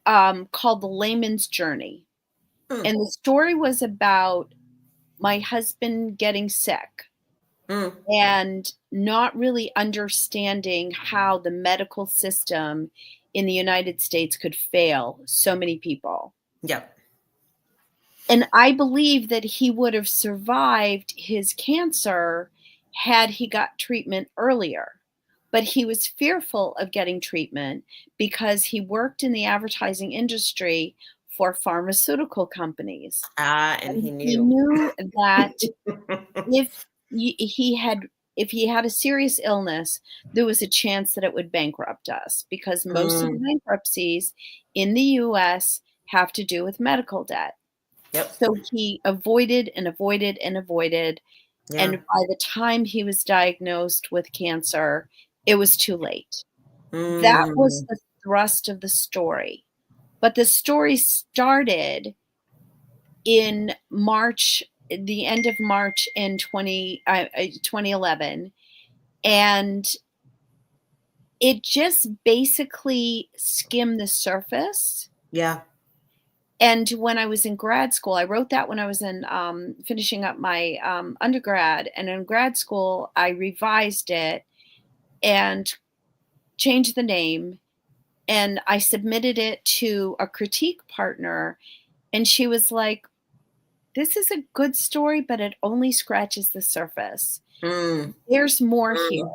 called The Layman's Journey. And the story was about my husband getting sick and not really understanding how the medical system in the United States could fail so many people. Yep. And I believe that he would have survived his cancer had he got treatment earlier. But he was fearful of getting treatment because he worked in the advertising industry for pharmaceutical companies. And he He knew. knew that if he had a serious illness, there was a chance that it would bankrupt us because most of the bankruptcies in the US have to do with medical debt. Yep. So he avoided and avoided and avoided. Yeah. And by the time he was diagnosed with cancer, it was too late. That was the thrust of the story. But the story started in March, the end of March in 2011. And it just basically skimmed the surface. Yeah. And when I was in grad school, I wrote that when I was in finishing up my undergrad. And in grad school, I revised it and changed the name. And I submitted it to a critique partner. And she was like, this is a good story, but it only scratches the surface. There's more here.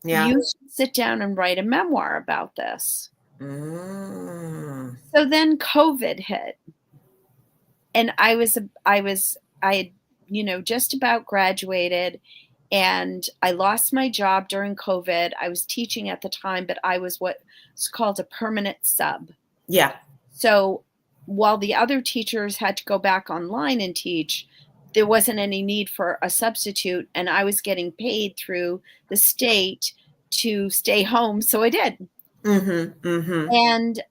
Yeah. You should sit down and write a memoir about this. So then COVID hit. And I had, just about graduated, and I lost my job during COVID. I was teaching at the time, but I was what's called a permanent sub. Yeah. So while the other teachers had to go back online and teach, there wasn't any need for a substitute, and I was getting paid through the state to stay home. So I did. And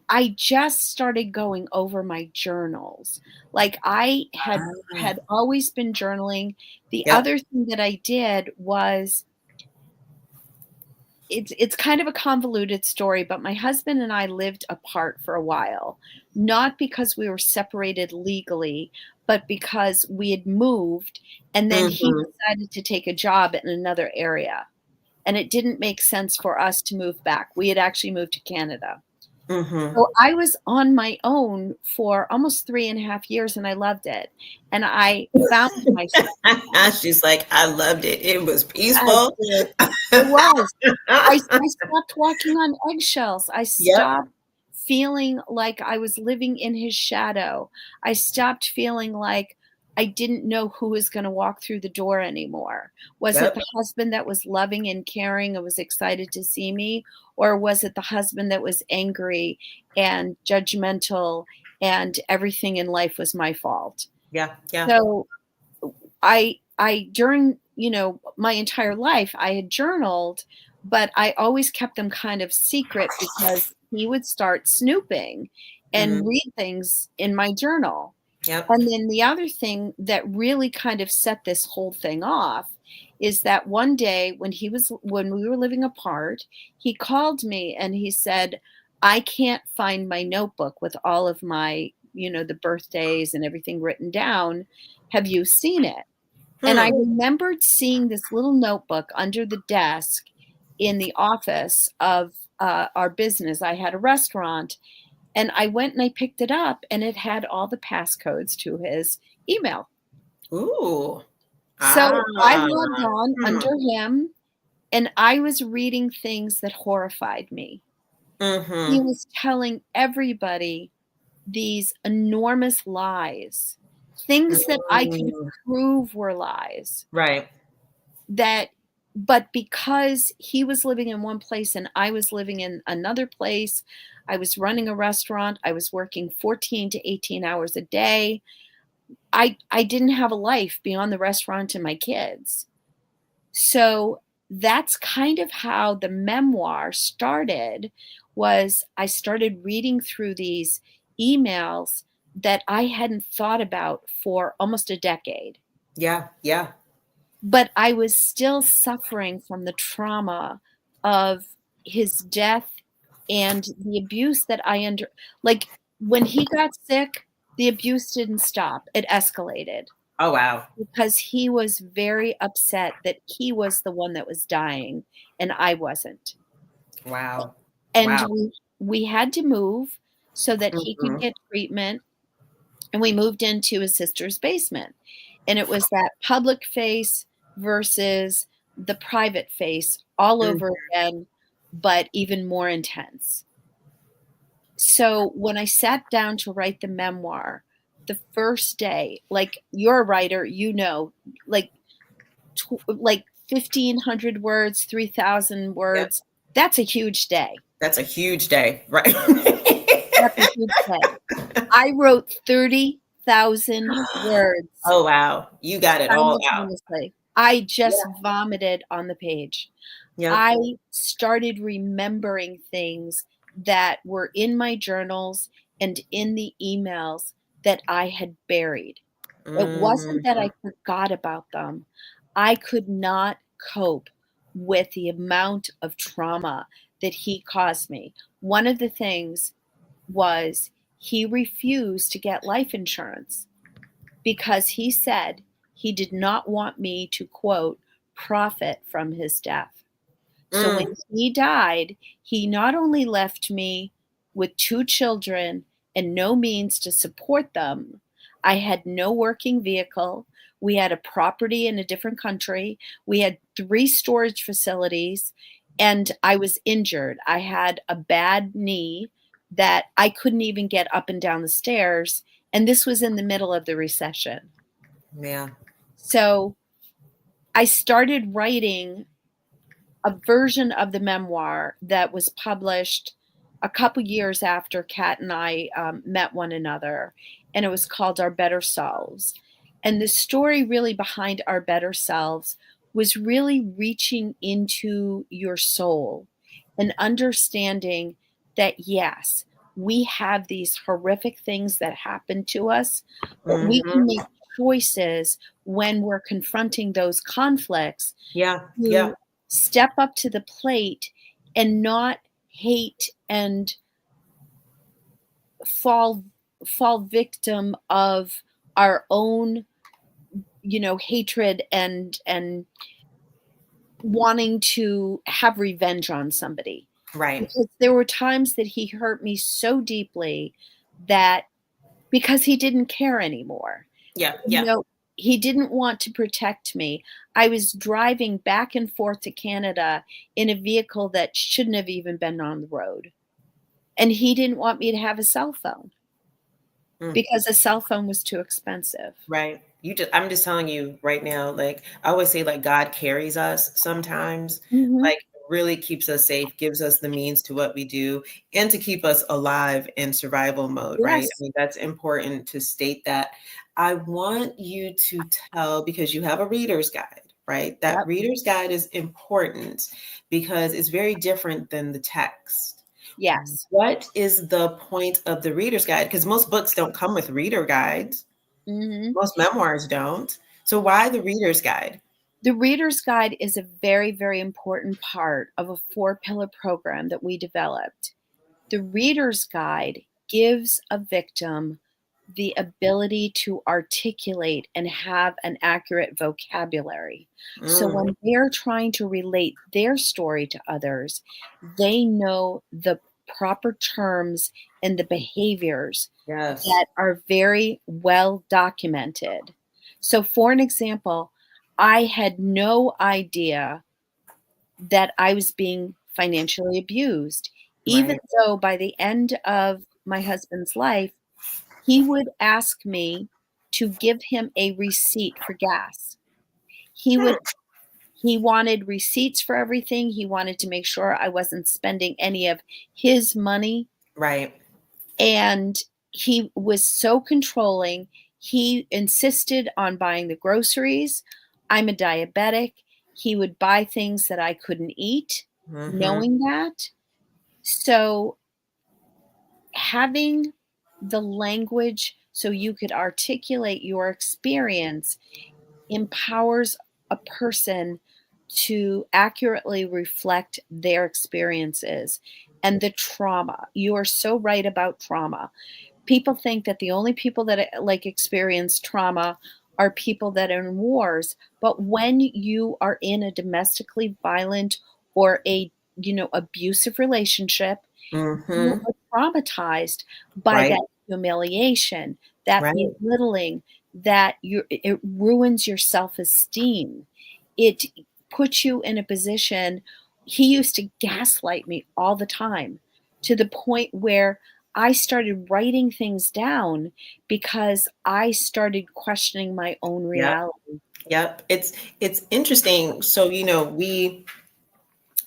I just started going over my journals. Like I had always been journaling. The other thing that I did was it's kind of a convoluted story, but my husband and I lived apart for a while, not because we were separated legally, but because we had moved, and then he Mhm. decided to take a job in another area, and it didn't make sense for us to move back. We had actually moved to Canada. Mhm. So I was on my own for almost 3.5 years, and I loved it. And I found myself. She's like, I loved it. It was I peaceful. did. It was. I stopped walking on eggshells. I Yep. stopped feeling like I was living in his shadow. I stopped feeling like I didn't know who was going to walk through the door anymore. Was it Yep. the husband that was loving and caring and was excited to see me? Or was it the husband that was angry and judgmental and everything in life was my fault? Yeah. Yeah. So I during, my entire life, I had journaled, but I always kept them kind of secret because he would start snooping and Mm. read things in my journal. Yep. And then the other thing that really kind of set this whole thing off is that one day when we were living apart, he called me and he said, "I can't find my notebook with all of my, the birthdays and everything written down. Have you seen it?" And I Hmm. remembered seeing this little notebook under the desk in the office of our business. I had a restaurant, and I went and I picked it up, and it had all the passcodes to his email. Ooh. So I Ah. logged on Hmm. under him, and I was reading things that horrified me. He Mhm. was telling everybody these enormous lies, things that I could Mm. prove were lies. Right. That but because he was living in one place and I was living in another place, I was running a restaurant, I was working 14 to 18 hours a day. I didn't have a life beyond the restaurant and my kids. So that's kind of how the memoir started. Was I started reading through these emails that I hadn't thought about for almost a decade. Yeah. Yeah. But I was still suffering from the trauma of his death and the abuse that like, when he got sick, the abuse didn't stop. It escalated Oh wow. because he was very upset that he was the one that was dying and I wasn't. Wow. And Wow. we had to move so that he could Mhm. get treatment, and we moved into his sister's basement. And it was that public face versus the private face all Mm. over again, but even more intense. So when I sat down to write the memoir, the first day, like, you're a writer, like like 1,500 words, 3,000 Yep. words, that's a huge day. That's a huge day, right? That's a huge day. I wrote 30,000 words Oh wow. You got it all out. simultaneously. I just Yeah. vomited on the page. Yep. I started remembering things that were in my journals and in the emails that I had buried. It wasn't that Mhm. I forgot about them. I could not cope with the amount of trauma that he caused me. One of the things was he refused to get life insurance because he said he did not want me to, quote, profit from his death. So when Mm. he died, he not only left me with 2 children and no means to support them, I had no working vehicle. We had a property in a different country. We had 3 storage facilities, and I was injured. I had a bad knee that I couldn't even get up and down the stairs. And this was in the middle of the recession. Yeah. So I started writing a version of the memoir that was published a couple years after Kat and I met one another, and it was called Our Better Selves. And the story really behind Our Better Selves was really reaching into your soul and understanding that, yes, we have these horrific things that happen to us, but we can Mhm. make choices when we're confronting those conflicts Yeah. Yeah. to step up to the plate and not hate and fall victim of our own, hatred and wanting to have revenge on somebody. Right. Because there were times that he hurt me so deeply that because he didn't care anymore. Yeah. You Yeah. know, he didn't want to protect me. I was driving back and forth to Canada in a vehicle that shouldn't have even been on the road. And he didn't want me to have a cell phone Mm. because a cell phone was too expensive. Right. I'm just telling you right now, like I always say, like God carries us sometimes, Mhm. like really keeps us safe, gives us the means to what we do and to keep us alive in survival mode, right? I Yes. mean, that's important to state that. I want you to tell, because you have a reader's guide, right? That Yep. reader's guide is important because it's very different than the text. Yes. What is the point of the reader's guide? Because most books don't come with reader guides. Mhm. Most memoirs don't. So why the reader's guide? The Reader's Guide is a very, very important part of a 4-pillar program that we developed. The Reader's Guide gives a victim the ability to articulate and have an accurate vocabulary. So Mm, when they're trying to relate their story to others, they know the proper terms and the behaviors yes. that are very well documented. So, for an example, I had no idea that I was being financially abused, even Right. though by the end of my husband's life, he would ask me to give him a receipt for gas. He Hmm. would he wanted receipts for everything. He wanted to make sure I wasn't spending any of his money, Right. and he was so controlling. He insisted on buying the groceries. I'm a diabetic. He would buy things that I couldn't eat, Mm-hmm. knowing that. So having the language so you could articulate your experience empowers a person to accurately reflect their experiences and the trauma. You are so right about trauma. People think that the only people that like experience trauma are people that are in wars, but when you are in a domestically violent or a abusive relationship, you Mm-hmm. are traumatized by Right. that humiliation, that Right. belittling, that it ruins your self-esteem. It puts you in a position. He used to gaslight me all the time, to the point where I started writing things down because I started questioning my own Yep. reality. Yep. It's interesting. So,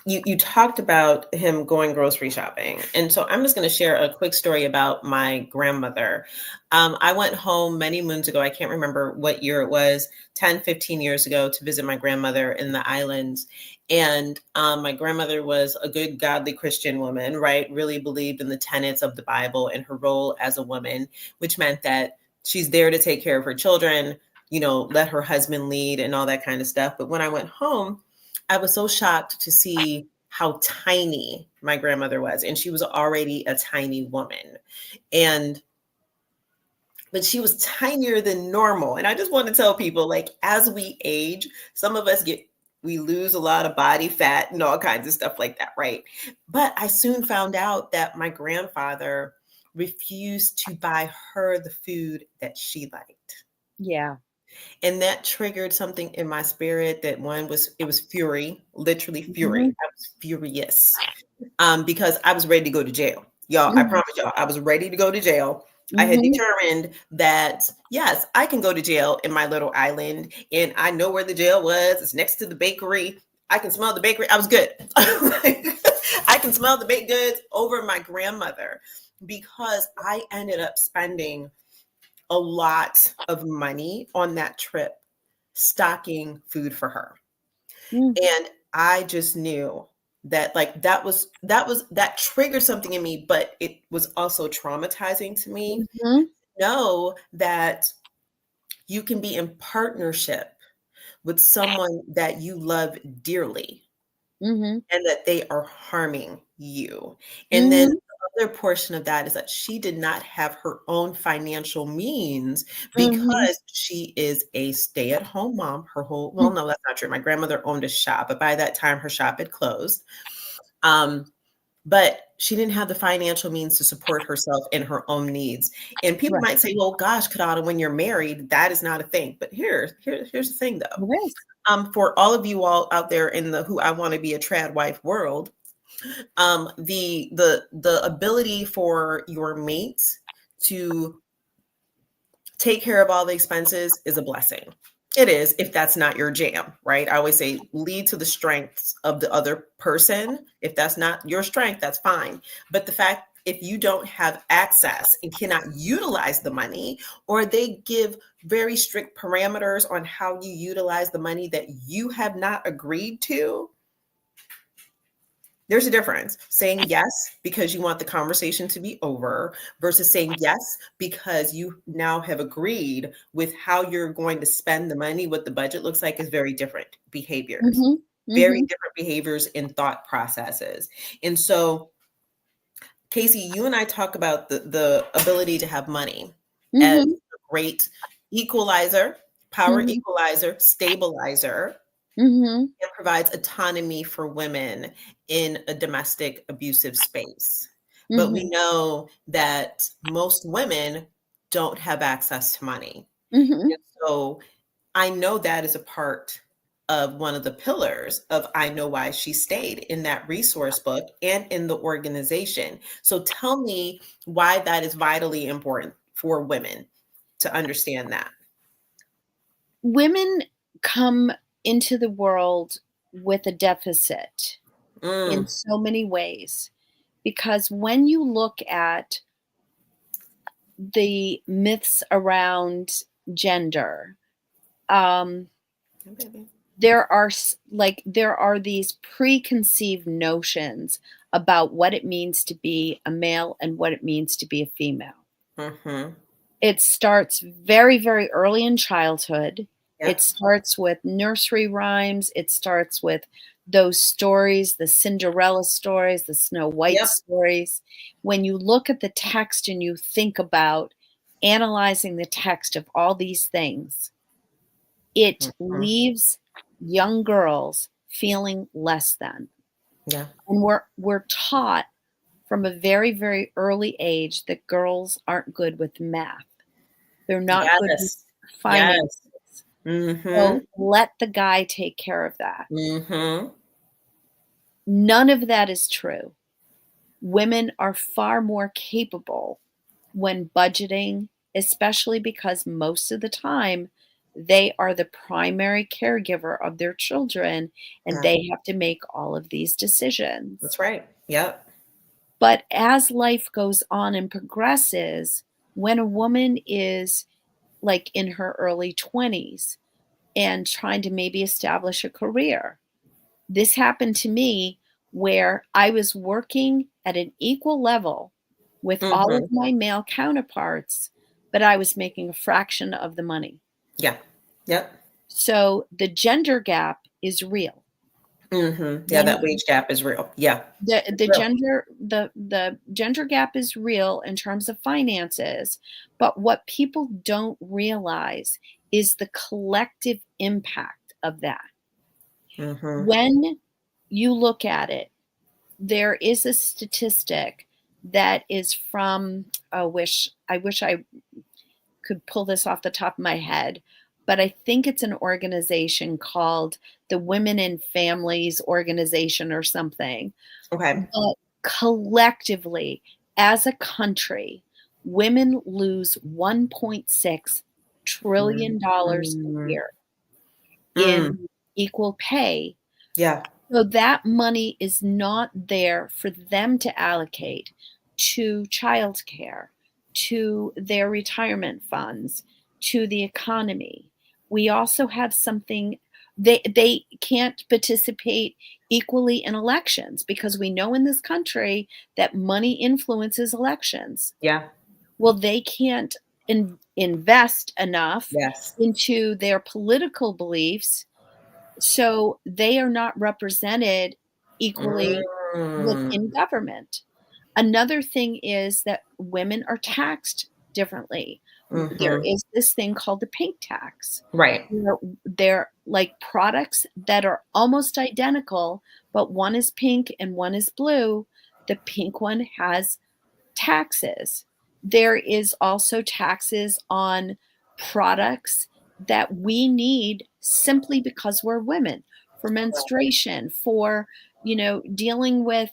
you talked about him going grocery shopping. And so I'm just going to share a quick story about my grandmother. I went home many moons ago. I can't remember what year it was, 10, 15 years ago, to visit my grandmother in the islands. And my grandmother was a good, godly Christian woman, right? Really believed in the tenets of the Bible and her role as a woman, which meant that she's there to take care of her children, let her husband lead and all that kind of stuff. But when I went home, I was so shocked to see how tiny my grandmother was. And she was already a tiny woman. And but she was tinier than normal. And I just want to tell people, like, as we age, some of us we lose a lot of body fat and all kinds of stuff like that, right? But I soon found out that my grandfather refused to buy her the food that she liked. Yeah. And that triggered something in my spirit that it was fury, literally fury. Mhm. I was furious because I was ready to go to jail. Y'all, I Mhm. promise y'all, I was ready to go to jail. I had Mhm. determined that, yes, I can go to jail in my little island. And I know where the jail was. It's next to the bakery. I can smell the bakery. I was good. I can smell the baked goods over my grandmother because I ended up spending a lot of money on that trip stocking food for her. Mm. And I just knew that like that triggered something in me, but it was also traumatizing to me. Mhm. Know that you can be in partnership with someone that you love dearly Mhm. and that they are harming you. And then Mhm. the other portion of that is that she did not have her own financial means Mhm. because she is a stay-at-home mom. Her whole well, Mm. no, that's not true. My grandmother owned a shop, but by that time her shop had closed. Um, but she didn't have the financial means to support herself and her own needs. And people Right. might say, well, gosh, Kadada, when you're married, that is not a thing. But here's the thing though. It is. For all of you all out there in the who I want to be a trad wife world, the ability for your mate to take care of all the expenses is a blessing. It is, if that's not your jam, right? I always say lead to the strengths of the other person. If that's not your strength, that's fine. But the fact, if you don't have access and cannot utilize the money, or they give very strict parameters on how you utilize the money that you have not agreed to, there's a difference. Saying yes because you want the conversation to be over versus saying yes because you now have agreed with how you're going to spend the money, what the budget looks like is very different behaviors, Mhm. very Mhm. different behaviors and thought processes. And so, Casey, you and I talk about the ability to have money as Mhm. a great equalizer, power Mhm. equalizer, stabilizer, Mhm. and provides autonomy for women in a domestic abusive space. But we Mhm. know that most women don't have access to money. Mhm. And so I know that is a part of one of the pillars of I Know Why She Stayed in that resource book and in the organization. So tell me why that is vitally important for women to understand that. Women come into the world with a deficit in Mm, so many ways because when you look at the myths around gender, um, baby. there are these preconceived notions about what it means to be a male and what it means to be a female. Mm-hmm. It starts very, very early in childhood. It Yep. starts with nursery rhymes. It starts with those stories, the Cinderella stories, the Snow White Yep. stories. When you look at the text and you think about analyzing the text of all these things, it Mhm. leaves young girls feeling less than. Yeah. And we're taught from a very, very early age that girls aren't good with math. They're not good with Yes. finances. Yes. Mhm. So let the guy take care of that. Mhm. None of that is true. Women are far more capable when budgeting, especially because most of the time they are the primary caregiver of their children and Yeah. they have to make all of these decisions. That's right. Yep. But as life goes on and progresses, when a woman is like in her early 20s and trying to maybe establish a career, this happened to me where I was working at an equal level with all of Mhm. my male counterparts, but I was making a fraction of the money. Yeah. Yep. So the gender gap is real. Mhm. Yeah, that When wage gap is real. Yeah. It's the real. gender the gender gap is real in terms of finances, but what people don't realize is the collective impact of that. Mhm. When you look at it, there is a statistic that is from I wish I could pull this off the top of my head, but I think it's an organization called the Women and Families Organization or something. Okay. But collectively, as a country, women lose $1.6 trillion dollars a Mm. year Mm. in equal pay. Yeah. So that money is not there for them to allocate to childcare, to their retirement funds, to the economy. We also have something they can't participate equally in elections because we know in this country that money influences elections. Yeah. Well, they can't invest enough Yes. into their political beliefs, so they are not represented equally Mm. within government. Another thing is that women are taxed differently. There Mhm. is this thing called the pink tax. Right. They're like products that are almost identical, but one is pink and one is blue. The pink one has taxes. There is also taxes on products that we need simply because we're women, for menstruation, for, dealing with,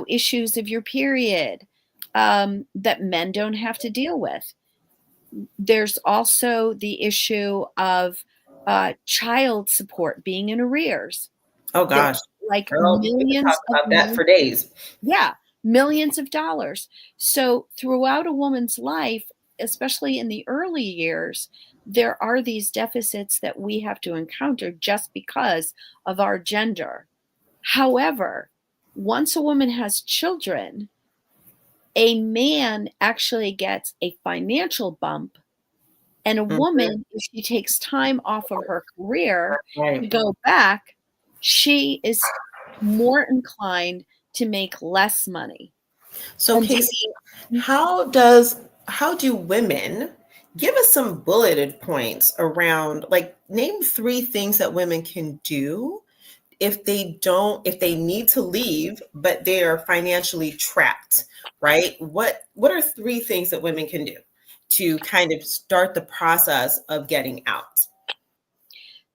issues of your period, that men don't have to deal with. There's also the issue of child support being in arrears. Oh There gosh. like Girl, we could talk millions of about that money. for days. Yeah, millions of dollars. So throughout a woman's life, especially in the early years, there are these deficits that we have to encounter just because of our gender. However, once a woman has children, a man actually gets a financial bump, and a Mhm. woman, if she takes time off of her career to Right. go back, she is more inclined to make less money. So And so Casey, how do women give us some bulleted points around, like, name 3 things that women can do if they need to leave but they are financially trapped, right? What are 3 things that women can do to kind of start the process of getting out?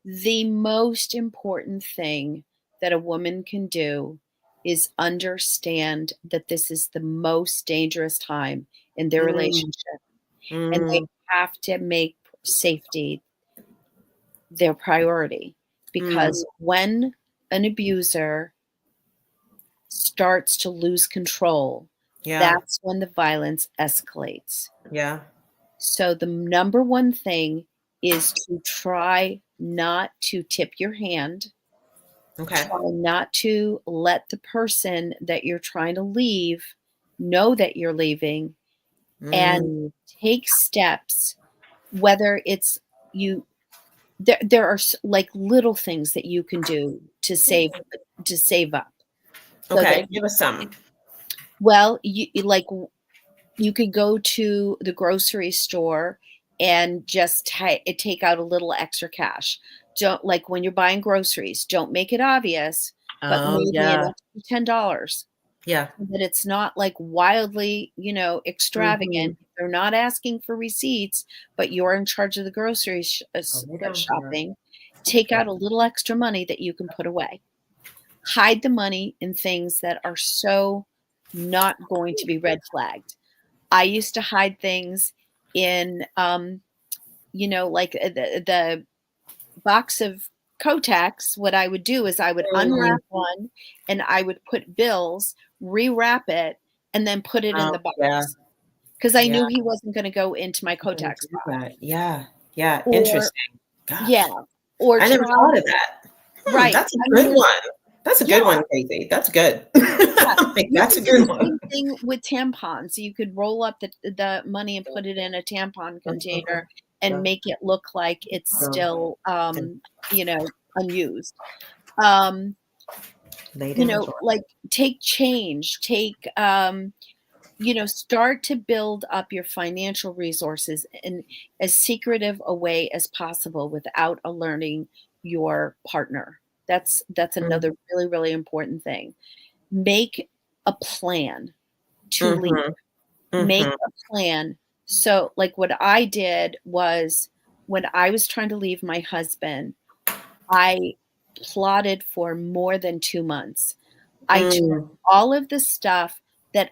the most important thing that a woman can do is understand that this is the most dangerous time in their Mm, relationship, and they mm, have to make safety their priority, mm. because when an abuser starts to lose control, Yeah, that's when the violence escalates. yeah. So the number one thing is to try not to tip your hand. Okay. Try not to let the person that you're trying to leave know that you're leaving, and Mm, take steps, whether it's you there are like little things that you can do to save up so that okay, give us some. well like you could go to the grocery store and just take out a little extra cash. Don't, like, when you're buying groceries, don't make it obvious, but Oh maybe an yeah, extra $10, yeah. so that it's not like wildly, extravagant. Hmm. They're not asking for receipts, but you're in charge of the grocery Oh, way down here. shopping. Take Okay. out a little extra money that you can put away. Hide the money in things that are so not going to be red flagged. I used to hide things in, like the box of Kotex. What I would do is I would Mm, unwrap one and I would put bills, rewrap it, and then put it in oh, the yeah, box because I yeah. knew he wasn't going to go into my I'm gonna Kotex do box. that. Yeah, yeah. Or, Interesting. yeah, Gosh, or I never try, thought of that. right. That's a I mean, good one. That's a yeah, good one, Casey. That's good. yeah. Like, You that's can a do good the one. same thing with tampons. You could roll up the money and put it in a tampon container and make it look like it's still, unused. Um, Lay down, Jordan. like, take change, start to build up your financial resources in as secretive a way as possible without alerting your partner. That's another really, really important thing. Make a plan to leave. Mm-hmm. Make Mm-hmm. a plan. So, like, what I did was, when I was trying to leave my husband, I plotted for more than 2 months. I took Mm. all of the stuff that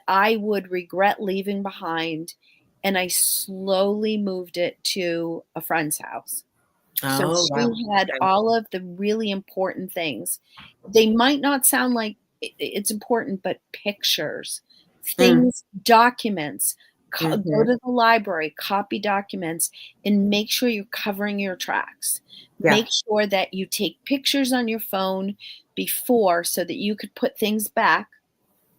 I would regret leaving behind, and I slowly moved it to a friend's house. So Oh she wow. had Okay. all of the really important things. They might not sound like it's important, but pictures, Mm. things, documents. Go Mm-hmm. to the library, copy documents, and make sure you're covering your tracks. Yeah. Make sure that you take pictures on your phone before, so that you could put things back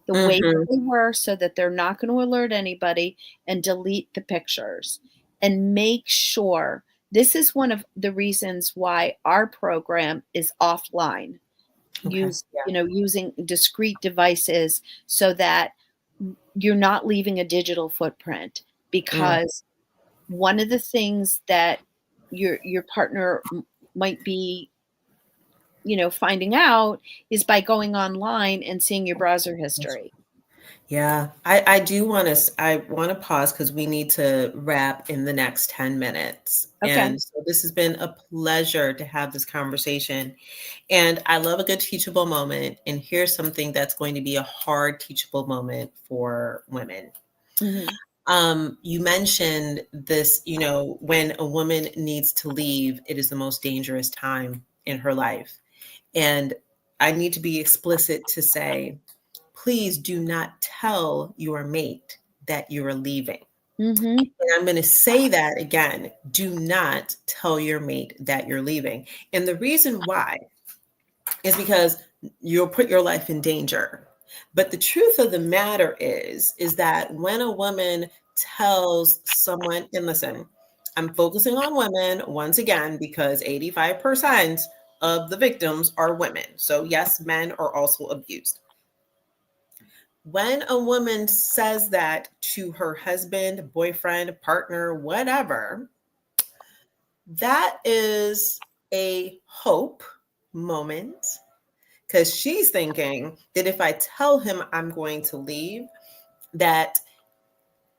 the way that Mm-hmm. they were, so that they're not going to alert anybody, and delete the pictures. And make sure, this is one of the reasons why our program is offline. Okay. Yeah. using discrete devices so that you're not leaving a digital footprint, Mm, because one of the things that your partner might be, finding out is by going online and seeing your browser history. yeah. I do want to, I want to pause because we need to wrap in the next 10 minutes. Okay. And so this has been a pleasure to have this conversation. And I love a good teachable moment. And here's something that's going to be a hard teachable moment for women. Mhm. You mentioned this, when a woman needs to leave, it is the most dangerous time in her life. And I need to be explicit to say, please do not tell your mate that you are leaving. Mhm. And I'm going to say that again. Do not tell your mate that you're leaving. And the reason why is because you'll put your life in danger. But the truth of the matter is that when a woman tells someone, and listen, I'm focusing on women once again because 85% of the victims are women. So yes, men are also abused. When a woman says that to her husband, boyfriend, partner, whatever, that is a hope moment because she's thinking that if I tell him I'm going to leave, that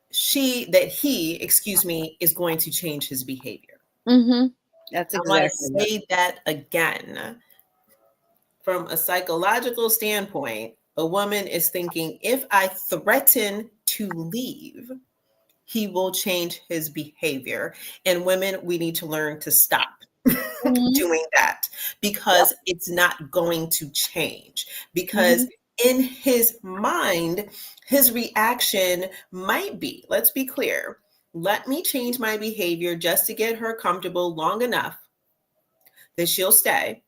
excuse me, is going to change his behavior. Mhm. That's I want to exactly it. say that again. From a psychological standpoint, a woman is thinking if I threaten to leave, he will change his behavior. And women, we need to learn to stop Mhm. doing that Yep. because it's not going to change. Because Mhm. in his mind, his reaction might be, let's be clear, let me change my behavior just to get her comfortable long enough that she'll stay.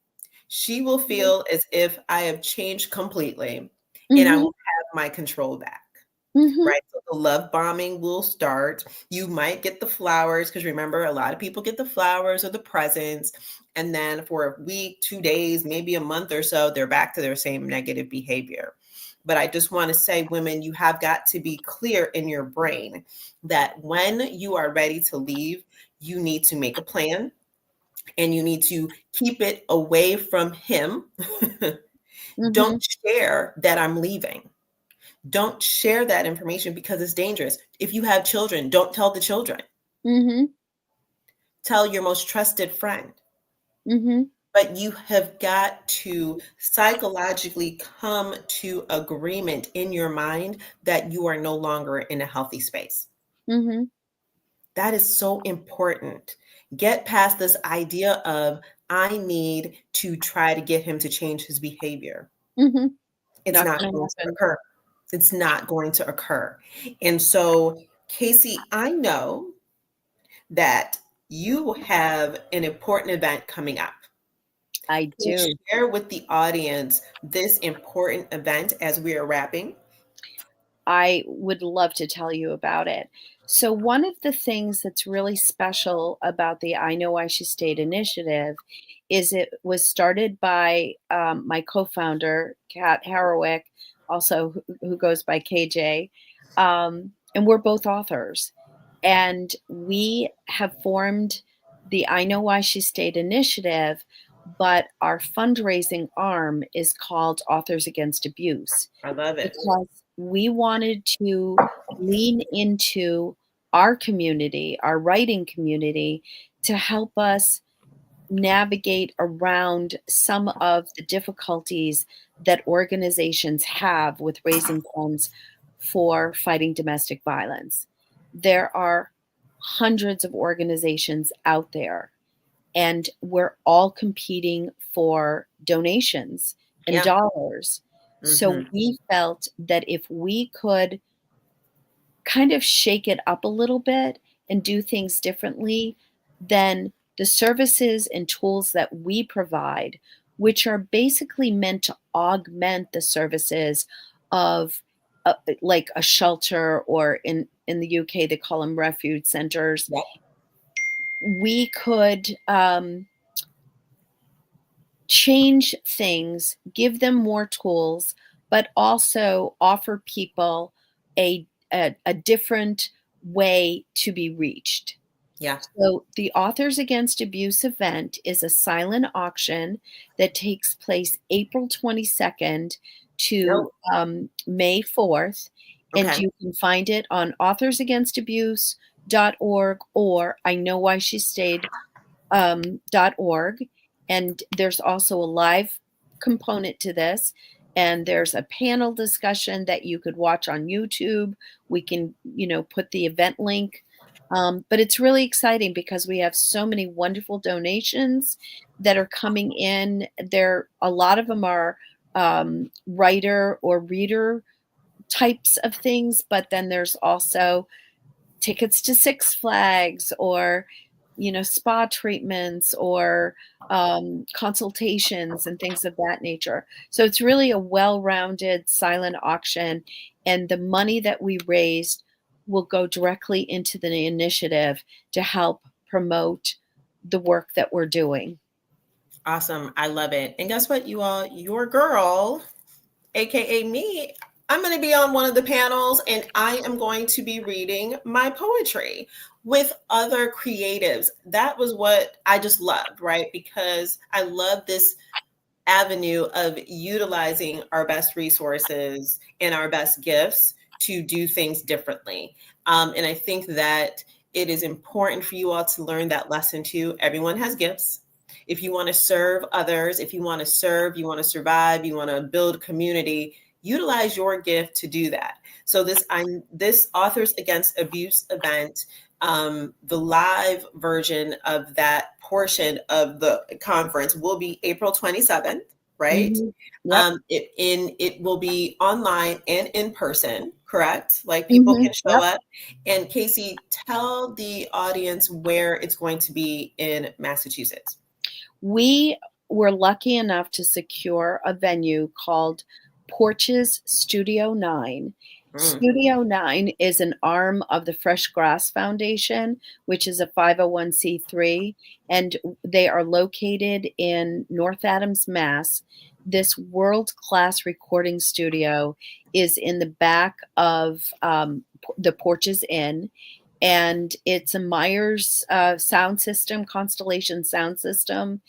She will feel as if I have changed completely and I will Mhm. have my control back. Mhm. Right. So the love bombing will start. You might get the flowers because remember, a lot of people get the flowers or the presents. And then for a week, 2 days, maybe a month or so, they're back to their same negative behavior. But I just want to say, women, you have got to be clear in your brain that when you are ready to leave, you need to make a plan and you need to keep it away from him. Mhm. Don't share that I'm leaving. Don't share that information because it's dangerous. If you have children, don't tell the children. Mhm. Tell your most trusted friend. Mhm. But you have got to psychologically come to agreement in your mind that you are no longer in a healthy space. Mhm. That is so important. Get past this idea of, I need to try to get him to change his behavior. Mhm. It's Not not gonna going to happen. occur. It's not going to occur. And so, Casey, I know that you have an important event coming up. I Can you do. share with the audience this important event as we are wrapping? I would love to tell you about it. So, one of the things that's really special about the I Know Why She Stayed initiative is it was started by my co founder, Kat Harwick, also who goes by KJ. And we're both authors. And we have formed the I Know Why She Stayed initiative, but our fundraising arm is called Authors Against Abuse, I love it. because we wanted to lean into our community, our writing community, to help us navigate around some of the difficulties that organizations have with raising funds for fighting domestic violence. There are hundreds of organizations out there, and we're all competing for donations and Yeah. dollars. So Hmm. we felt that if we could kind of shake it up a little bit and do things differently, then the services and tools that we provide, which are basically meant to augment the services of like a shelter, or in the UK they call them refuge centers, Yep. we could change things, give them more tools, but also offer people a different way to be reached. Yeah. So the Authors Against Abuse event is a silent auction that takes place April 22nd to Nope. May 4th. And Okay. you can find it on authorsaganstabuse.org or I know why she stayed .org. And there's also a live component to this. And there's a panel discussion that you could watch on YouTube. We can, put the event link. But it's really exciting because we have so many wonderful donations that are coming in. A lot of them are writer or reader types of things, but then there's also tickets to Six Flags or spa treatments or consultations and things of that nature. So it's really a well-rounded silent auction, and the money that we raised will go directly into the initiative to help promote the work that we're doing. Awesome. I love it. And guess what, you all? Your girl, AKA me, I'm going to be on one of the panels and I am going to be reading my poetry with other creatives. That was what I just loved, right? Because I love this avenue of utilizing our best resources and our best gifts to do things differently. And I think that it is important for you all to learn that lesson too. Everyone has gifts. If you want to serve others, if you want to serve, you want to survive, you want to build community, utilize your gift to do that. So this Authors Against Abuse event, the live version of that portion of the conference will be April 27th, right? Mm-hmm. Yep. It will be online and in person, correct? Like people Mm-hmm. can show up. And Casey, tell the audience where it's going to be in Massachusetts. We were lucky enough to secure a venue called Porches Studio 9. Studio 9 is an arm of the Fresh Grass Foundation, which is a 501c3, and they are located in North Adams, Mass. This world-class recording studio is in the back of the Porches Inn, and it's a Myers sound system, Constellation sound system.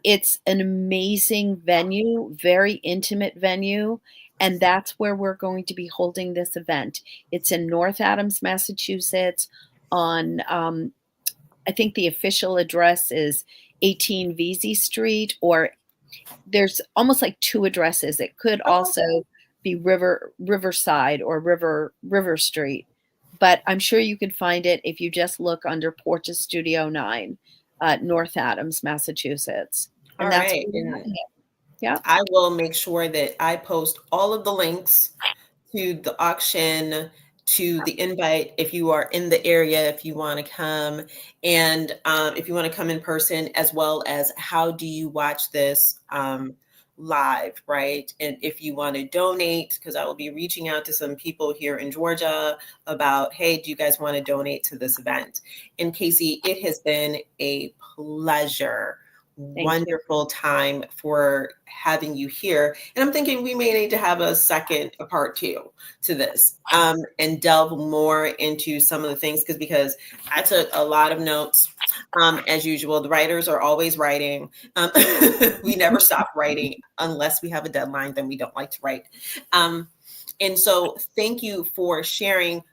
It's an amazing venue, very intimate venue, and that's where we're going to be holding this event. It's in North Adams, Massachusetts on, I think the official address is 18 Vesey Street, or there's almost like two addresses. It could also be Riverside or River Street, but I'm sure you can find it if you just look under Porches Studio 9, North Adams, Massachusetts. And All that's right. where we're having it. Yeah. I will make sure that I post all of the links to the auction, to the invite if you are in the area, if you want to come, and if you want to come in person, as well as how do you watch this live, right? And if you want to donate, because I will be reaching out to some people here in Georgia about, hey, do you guys want to donate to this event? And Casey, it has been a pleasure. Wonderful time for having you here. And I'm thinking we may need to have a part two to this and delve more into some of the things because I took a lot of notes. As usual, the writers are always writing. We never stop writing unless we have a deadline, then we don't like to write. And so thank you for sharing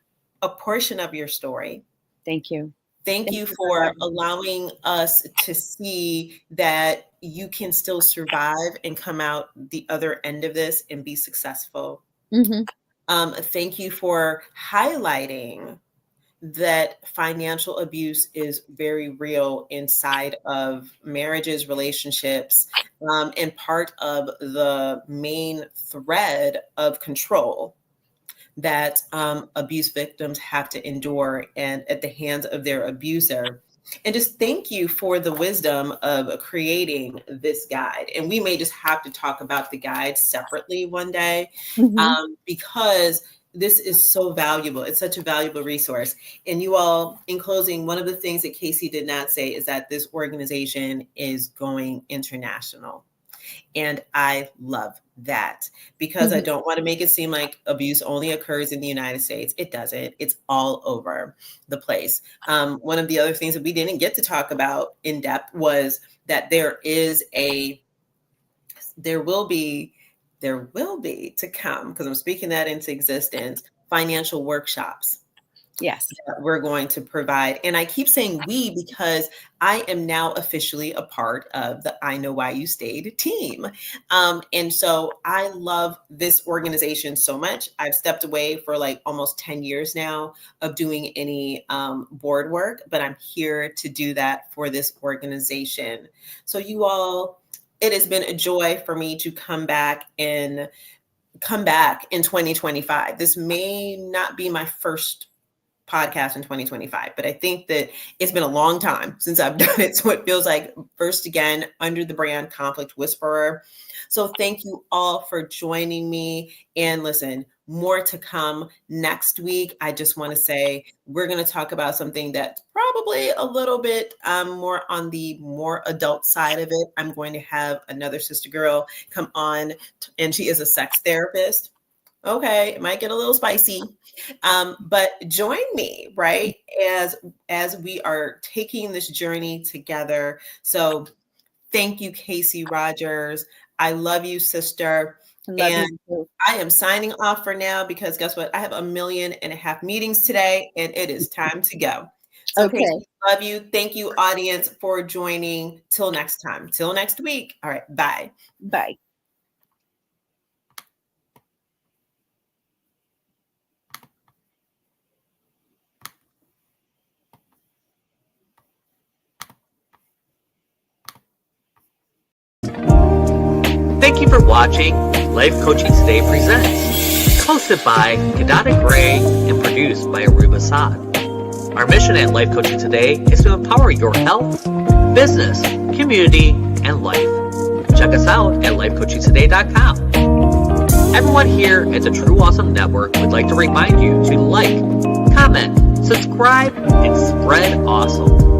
a portion of your story. Thank you. Thank you for allowing us to see that you can still survive and come out the other end of this and be successful. Mm-hmm. Thank you for highlighting that financial abuse is very real inside of marriages, relationships, and part of the main thread of control that abuse victims have to endure and at the hands of their abuser. And just thank you for the wisdom of creating this guide. And we may just have to talk about the guide separately one day, because this is so valuable. It's such a valuable resource. And you all, in closing, one of the things that Casey did not say is that this organization is going international. And I love that, because I don't want to make it seem like abuse only occurs in the United States. It doesn't. It's all over the place. One of the other things that we didn't get to talk about in depth was that there will be to come, because I'm speaking that into existence, financial workshops. Yes. That we're going to provide. And I keep saying we because I am now officially a part of the I Know Why You Stayed team. And so I love this organization so much. I've stepped away for like almost 10 years now of doing any board work, but I'm here to do that for this organization. So you all, it has been a joy for me to come back in 2025. This may not be my first podcast in 2025, but I think that it's been a long time since I've done it. So it feels like first again under the brand Conflict Whisperer. So thank you all for joining me. And listen, more to come next week. I just want to say we're going to talk about something that's probably a little bit more on the more adult side of it. I'm going to have another sister girl come on, and she is a sex therapist. Okay, it might get a little spicy, but join me, right, as we are taking this journey together. So thank you, Casey Rogers. I love you, sister. And I am signing off for now, because guess what? I have 1.5 million meetings today, and it is time to go. So Okay. Casey, love you. Thank you, audience, for joining. Till next time. Till next week. All right. Bye. Bye. Thank you for watching Life Coaching Today Presents, hosted by Kiddada Grey and produced by Aruba Saad. Our mission at Life Coaching Today is to empower your health, business, community, and life. Check us out at lifecoachingtoday.com. Everyone here at the True Awesome Network would like to remind you to like, comment, subscribe, and spread awesome.